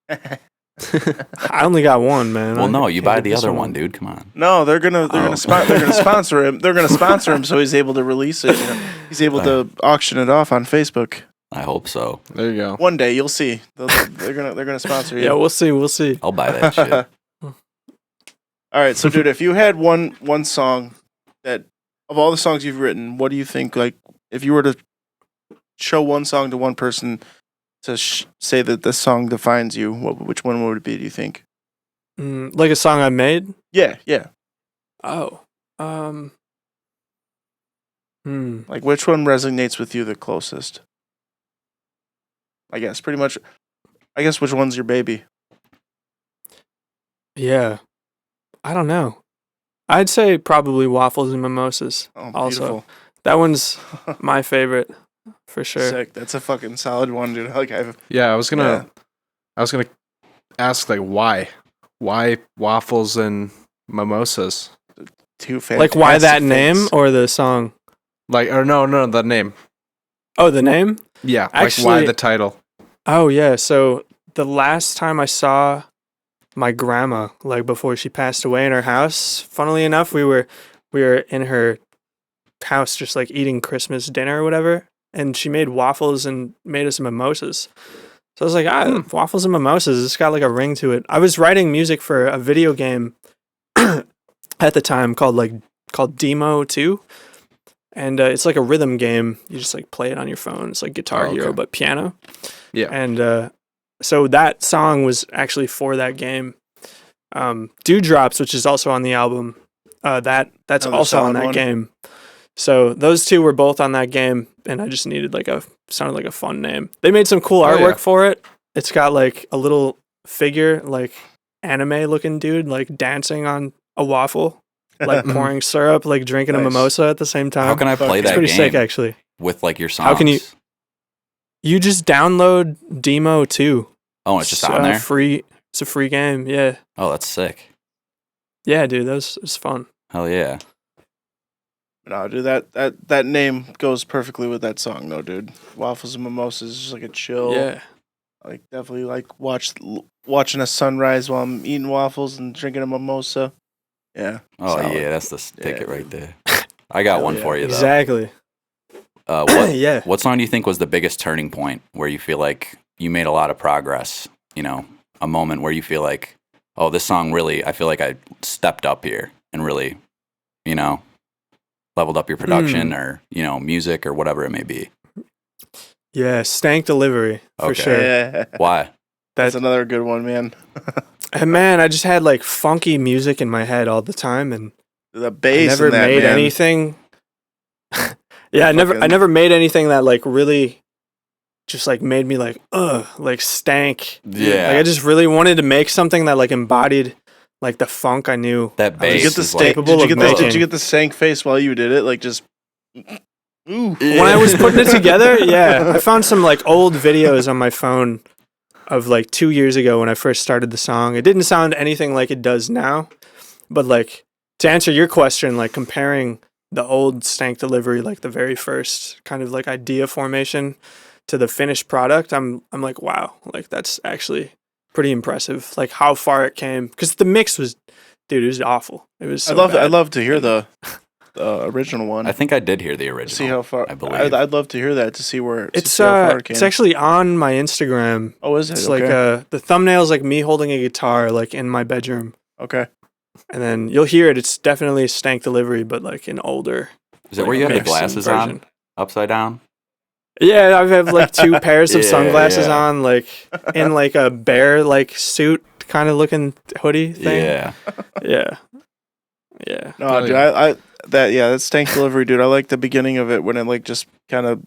I only got one, man. Well, no, I you can't buy get the this other one. one, dude. Come on. no, they're gonna sponsor him. They're gonna sponsor him so he's able to release it. You know? He's able to auction it off on Facebook. I hope so. There you go. One day you'll see. They're gonna sponsor you. Yeah, we'll see. I'll buy that shit. All right, so dude, if you had one song that of all the songs you've written, what do you think? Like, if you were to show one song to one person to say that this song defines you, which one would it be? Do you think? Like a song I made? Yeah. Oh. Like, which one resonates with you the closest? I guess pretty much. I guess which one's your baby? Yeah. I don't know. I'd say probably Waffles and Mimosas. Oh, Also, beautiful. that one's my favorite for sure. Sick. That's a fucking solid one, dude. Like Yeah, I was gonna ask like why waffles and mimosas? two fantastic Like, why that things. name or the song? Like, or no, the name. Oh, the name? Yeah, Actually- like why the title? Oh, yeah. So the last time I saw my grandma, like before she passed away in her house, funnily enough, we were in her house just like eating Christmas dinner or whatever, and she made waffles and made us mimosas. So I was like, waffles and mimosas, it's got like a ring to it. I was writing music for a video game at the time called Demo 2. And it's like a rhythm game. You just like play it on your phone. It's like Guitar Hero, but piano. Yeah. And so that song was actually for that game. Dewdrops, which is also on the album, that's Another also on solid that one. game. So those two were both on that game, and I just needed sounded like a fun name. They made some cool artwork yeah. for it. It's got like a little figure, like anime looking dude, like dancing on a waffle, like pouring syrup, like drinking a Nice. mimosa at the same time. How can I play It's that pretty game sick, actually. with like your songs? How can you- You just download Demo 2. Oh, it's just on there. Free. It's a free game. Yeah. Oh, that's sick. Yeah, dude, it's fun. Hell yeah. No, dude, that name goes perfectly with that song, though, dude. Waffles and Mimosas is just like a chill. Yeah. Like, definitely like watching a sunrise while I'm eating waffles and drinking a mimosa. Yeah. Oh solid. yeah, that's the ticket Yeah. right there. I got one yeah. for you though. Exactly. Yeah. What song do you think was the biggest turning point where you feel like you made a lot of progress? You know, a moment where you feel like, oh, this song really, I feel like I stepped up here and really, you know, leveled up your production or, you know, music or whatever it may be. Yeah, Stank Delivery for Okay. sure. Yeah. Why? That's another good one, man. And man, I just had like funky music in my head all the time, and The I bass. never in that, made man. anything. Yeah, I never made anything that like really just like made me like stank. Yeah. Like I just really wanted to make something that like embodied like the funk I knew. That I was Did you bass get the is stank? like, capable of Did making. you get the stank face while you did it? Like just. Ooh. When I was putting it together, yeah, I found some like old videos on my phone of like 2 years ago when I first started the song. It didn't sound anything like it does now, but like to answer your question, like comparing the old Stank Delivery, like the very first kind of like idea formation to the finished product, I'm like, wow, like that's actually pretty impressive. Like how far it came, because the mix was, dude, it was awful. It was. So I'd bad. love to hear the original one. I think I did hear the original. See how far. I believe. I'd love to hear that to see where It's see how far it came. it's actually on my Instagram. Oh, is it? It's Okay. like the thumbnail is like me holding a guitar like in my bedroom, Okay. and then you'll hear it. It's definitely Stank Delivery, but like an older. Is that where you have the mixed glasses version. on? Upside down? Yeah, I have like 2 pairs of Yeah, sunglasses yeah. on, like in like a bear like suit kind of looking hoodie thing. Yeah. Yeah. Yeah. No, Oh, dude, yeah. that stank delivery, dude. I like the beginning of it when it like just kind of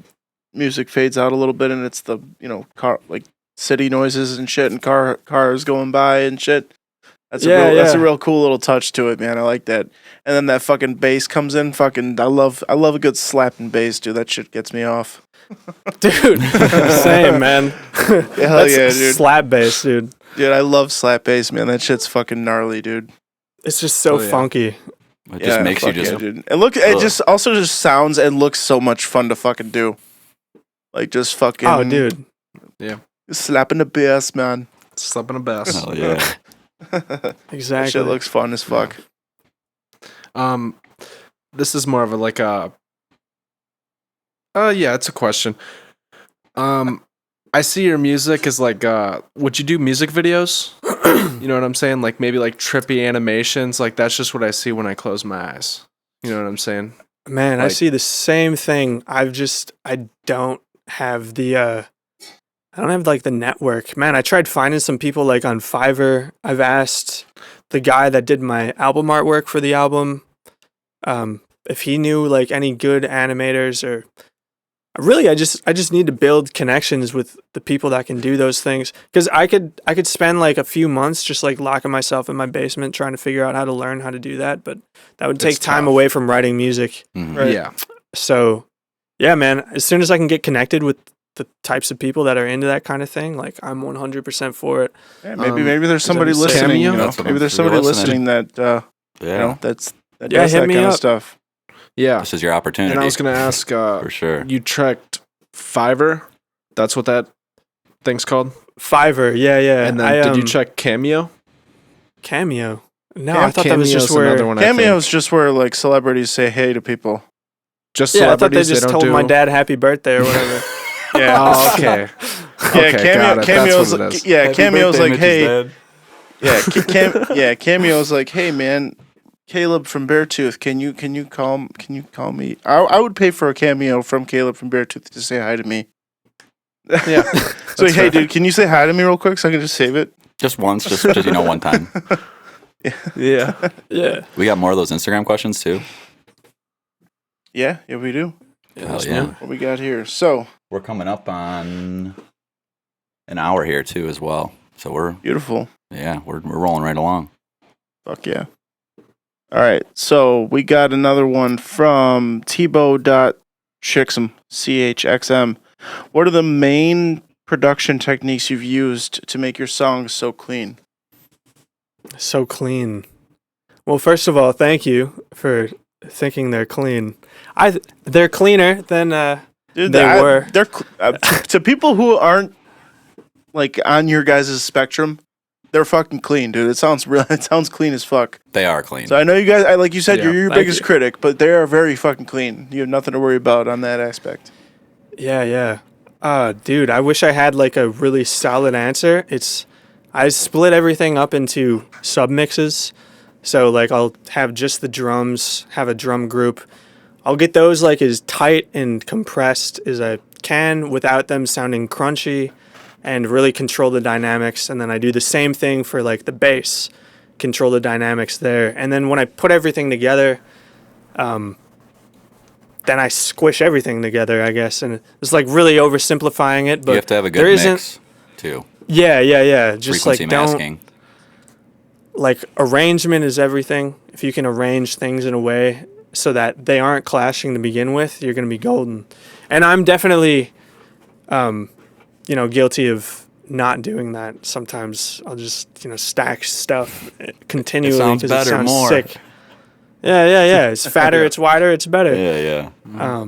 music fades out a little bit and it's the car like city noises and shit and cars going by and shit. That's that's a Yeah. real cool little touch to it, man. I like that. And then that fucking bass comes in. I love a good slapping bass, dude. That shit gets me off. Dude, same, man. Hell That's yeah, dude. slap bass, dude. Dude, I love slap bass, man. That shit's fucking gnarly, dude. It's just so Oh, yeah. funky. It just makes you fuck just yeah, dude. And look, it Ugh. just also just sounds and looks so much fun to fucking do. Like just fucking Oh, dude. slapping the bass, man. Slept in a bass. hell yeah. That Exactly. shit looks fun as fuck. This is more of a like a. Yeah, it's a question. I see your music as like, would you do music videos? You know what I'm saying? Like maybe like trippy animations. Like that's just what I see when I close my eyes. You know what I'm saying? Man, I Like- see the same thing. I don't have the I don't have like the network. Man, I tried finding some people like on Fiverr. I've asked the guy that did my album artwork for the album if he knew like any good animators or really I just need to build connections with the people that can do those things cuz I could spend like a few months just like locking myself in my basement trying to figure out how to learn how to do that, but that would take It's time tough. away from writing music. Mhm. Right. Yeah. So, yeah, man, as soon as I can get connected with the types of people that are into that kind of thing, like I'm 100% for it. Yeah, maybe there's somebody that'd be sick. listening. You know? That's what Maybe I'm- there's if somebody you're listening. listening that Yeah. that Yeah, does hit that me kind of up. stuff. Yeah. This is your opportunity. And I was gonna ask, for sure. you checked Fiverr? That's what that thing's called. Fiverr, yeah. And then I, did you check Cameo? Cameo? No, Cam- I thought that was just Cameo's where. another one. I think. Cameo's just where like celebrities say hey to people. Just Yeah, I thought they celebrities. just don't told do... my dad happy birthday or whatever. Yeah. Oh, okay. Yeah, Okay, got it. Cameo's That's what it is. yeah, Cameo's like, hey, Dad. yeah, Cameo's like, hey, man, Caleb from Beartooth, can you call me? I would pay for a cameo from Caleb from Beartooth to say hi to me. Yeah. So hey, dude, can you say hi to me real quick so I can just save it? Just once, just one time. Yeah. Yeah. We got more of those Instagram questions too. Yeah, we do. Hell yeah. What we got here? So We're coming up on an hour here too as well. So we're beautiful. we're rolling right along. Fuck yeah. All right, so we got another one from Tebow.Chixm, CHXM. What are the main production techniques you've used to make your songs so clean? So clean. Well, first of all, thank you for thinking they're clean. They're cleaner than Dude, They were. They're to people who aren't like on your guys' spectrum. They're fucking clean, dude. It sounds real. It sounds clean as fuck. They are clean. So I know you guys. Like you said, Yeah, you're your thank biggest you. critic, but they are very fucking clean. You have nothing to worry about on that aspect. Yeah. Dude, I wish I had like a really solid answer. I split everything up into submixes. So like I'll have just the drums, have a drum group. I'll get those like as tight and compressed as I can without them sounding crunchy and really control the dynamics. And then I do the same thing for like the bass, control the dynamics there. And then when I put everything together, then I squish everything together, I guess. And it's like really oversimplifying it, but you have to have a good there mix isn't. too. Yeah. Just Frequency like don't masking. like arrangement is everything. If you can arrange things in a way so that they aren't clashing to begin with, you're gonna be golden. And I'm definitely, guilty of not doing that. Sometimes I'll just stack stuff continually sounds because it better, sounds more. sick. Yeah. It's fatter, it's wider, it's better. Yeah.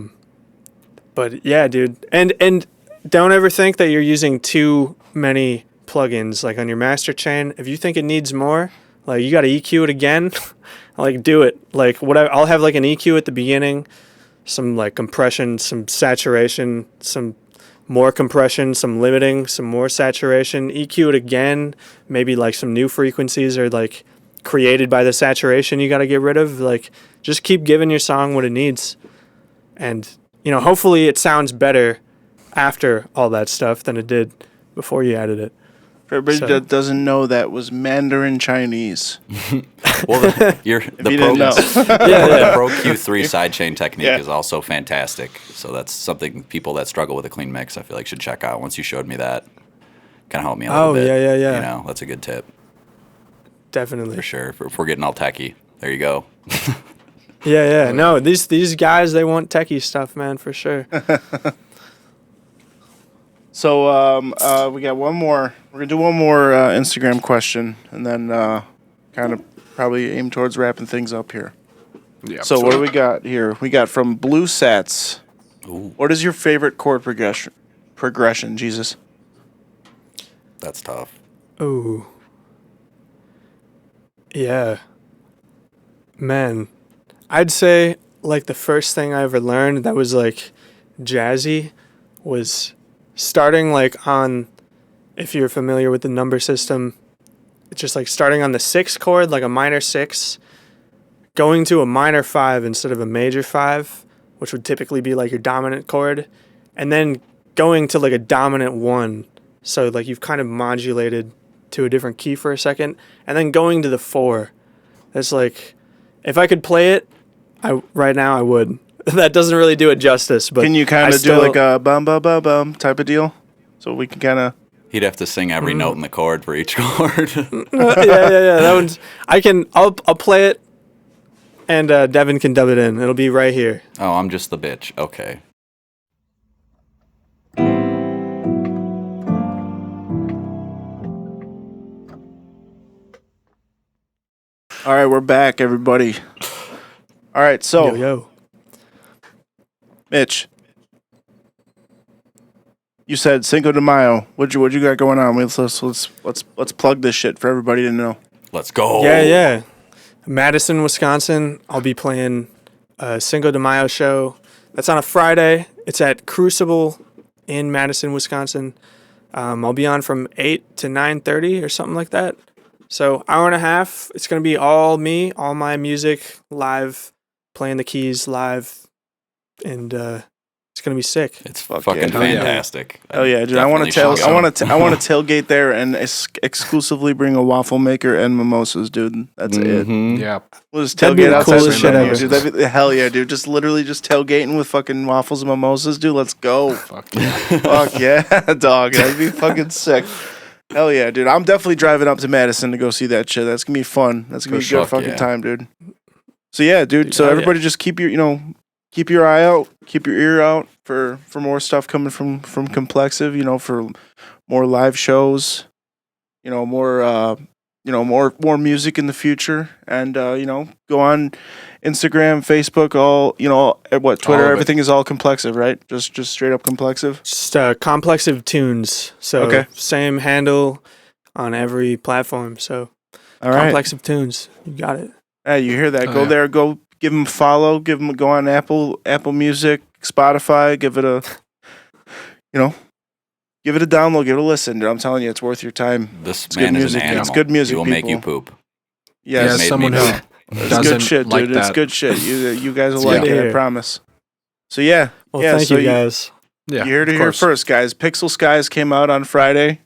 But yeah, dude. And don't ever think that you're using too many plugins like on your master chain. If you think it needs more, like you got to EQ it again, like do it. Like I'll have like an EQ at the beginning, some like compression, some saturation, some more compression, some limiting, some more saturation, EQ it again, maybe like some new frequencies are like created by the saturation you got to get rid of. Like just keep giving your song what it needs. And hopefully it sounds better after all that stuff than it did before you added it. For everybody So- that doesn't know, that was Mandarin Chinese. Well, the You didn't know. The Pro Q3 sidechain technique Yeah. is also fantastic. So that's something people that struggle with a clean mix, I feel like, should check out. Once you showed me that, kind of helped me a little Oh, bit. yeah. You know, that's a good tip Definitely. for sure. If we're getting all techie, there you go. Yeah. No, these guys, they want techie stuff, man, for sure. So we got one more. We're gonna do one more Instagram question, and then kind of probably aim towards wrapping things up here. Yeah. So what do we got here? We got from Blue Sats. Ooh, What is your favorite chord progression? Jesus. that's tough. Ooh. Yeah. Man, I'd say like the first thing I ever learned that was like jazzy was starting like on, if you're familiar with the number system, it's just like starting on the 6 chord, like a minor 6, going to a minor 5 instead of a major 5, which would typically be like your dominant chord, and then going to like a dominant 1. So like you've kind of modulated to a different key for a second, and then going to the 4. That's like, if I could play it, right now I would. That doesn't really do it justice, but Can you kind I of do still- like a bum bum bum bum type of deal? So we can kind of. He'd have to sing every note in the chord for each chord. yeah. That one's. I'll play it, and Devin can dub it in. It'll be right here. Oh, I'm just the bitch. Okay. All right, we're back, everybody. All right, so Yo. Mitch, you said Cinco de Mayo. What you got going on? Let's plug this shit for everybody to know. Let's go. Yeah. Madison, Wisconsin. I'll be playing a Cinco de Mayo show. That's on a Friday. It's at Crucible in Madison, Wisconsin. I'll be on from 8 to 9:30 or something like that. So hour and a half. It's gonna be all me, all my music live, playing the keys live, and it's gonna be sick. It's Fuck fucking yeah. fantastic. Oh yeah, dude! I want to Definitely should go. I want to tailgate there and exclusively bring a waffle maker and mimosas, dude. That's it. Mhm. Yeah. We'll just That'd be tailgate the outside coolest the shit venue, ever. dude. That'd be, hell yeah, dude! Just literally just tailgating with fucking waffles and mimosas, dude. Let's go. Fuck yeah. Fuck yeah, dog. That'd be fucking sick. Hell yeah, dude! I'm definitely driving up to Madison to go see that shit. That's gonna be fun. That's gonna be a For good sure. fucking Yeah. time, dude. So yeah, dude. So Hell yeah. everybody just keep your eye out, keep your ear out for more stuff coming from Complexive. You know, for more live shows. You know, more music in the future, and go on Instagram, Facebook, all Twitter, All of it. everything is all Complexive, right? Just straight up Complexive. Just Complexive Tunes. So Okay. same handle on every platform. So All right. Complexive Tunes. You got it. Hey, you hear that? Oh, Go yeah. there, go give them a follow, go on Apple Music, Spotify, give it a, give it a download, give it a listen, dude. I'm telling you, it's worth your time. This It's man good is music. an animal. It's good music, He will make you people. poop. Yes, As made someone me who poop. it's doesn't good shit, like dude. It's that. good shit. You guys will It's like good it, to I hear. promise. So yeah, Well, yeah. thank so you guys. Yeah. you heard it of here course. first, guys. Pixel Skies came out on Friday.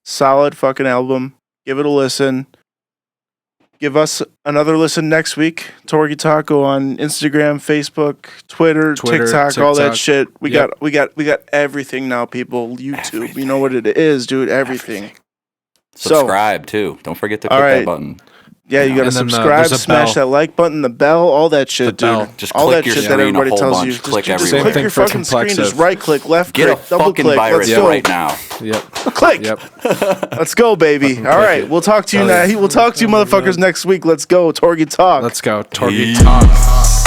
Solid fucking album. Give it a listen. Give us another listen next week. Torgy Taco on Instagram, Facebook, Twitter, TikTok, all that TikTok. shit. We Yep. got everything now, people. YouTube, you know what it is, dude. Everything. So Subscribe too. Don't forget to click All right. that button. yeah, you gotta And then, subscribe, there's a smash bell. that like button, the bell, all that shit, The dude. bell. Just all click that your shit that screen a everybody whole tells bunch. you. Click just everywhere. click Same your thing for fucking screen. Just Complexive. right click, left Get a click, double fucking click. virus Let's go. right now. Yep. Click. Yep. Let's go, baby. All right, we'll talk to you Hell now. yeah. We'll talk to you, motherfuckers, next week. Let's go, Torgy Talk. Let's go. Torgy Peace. Talk.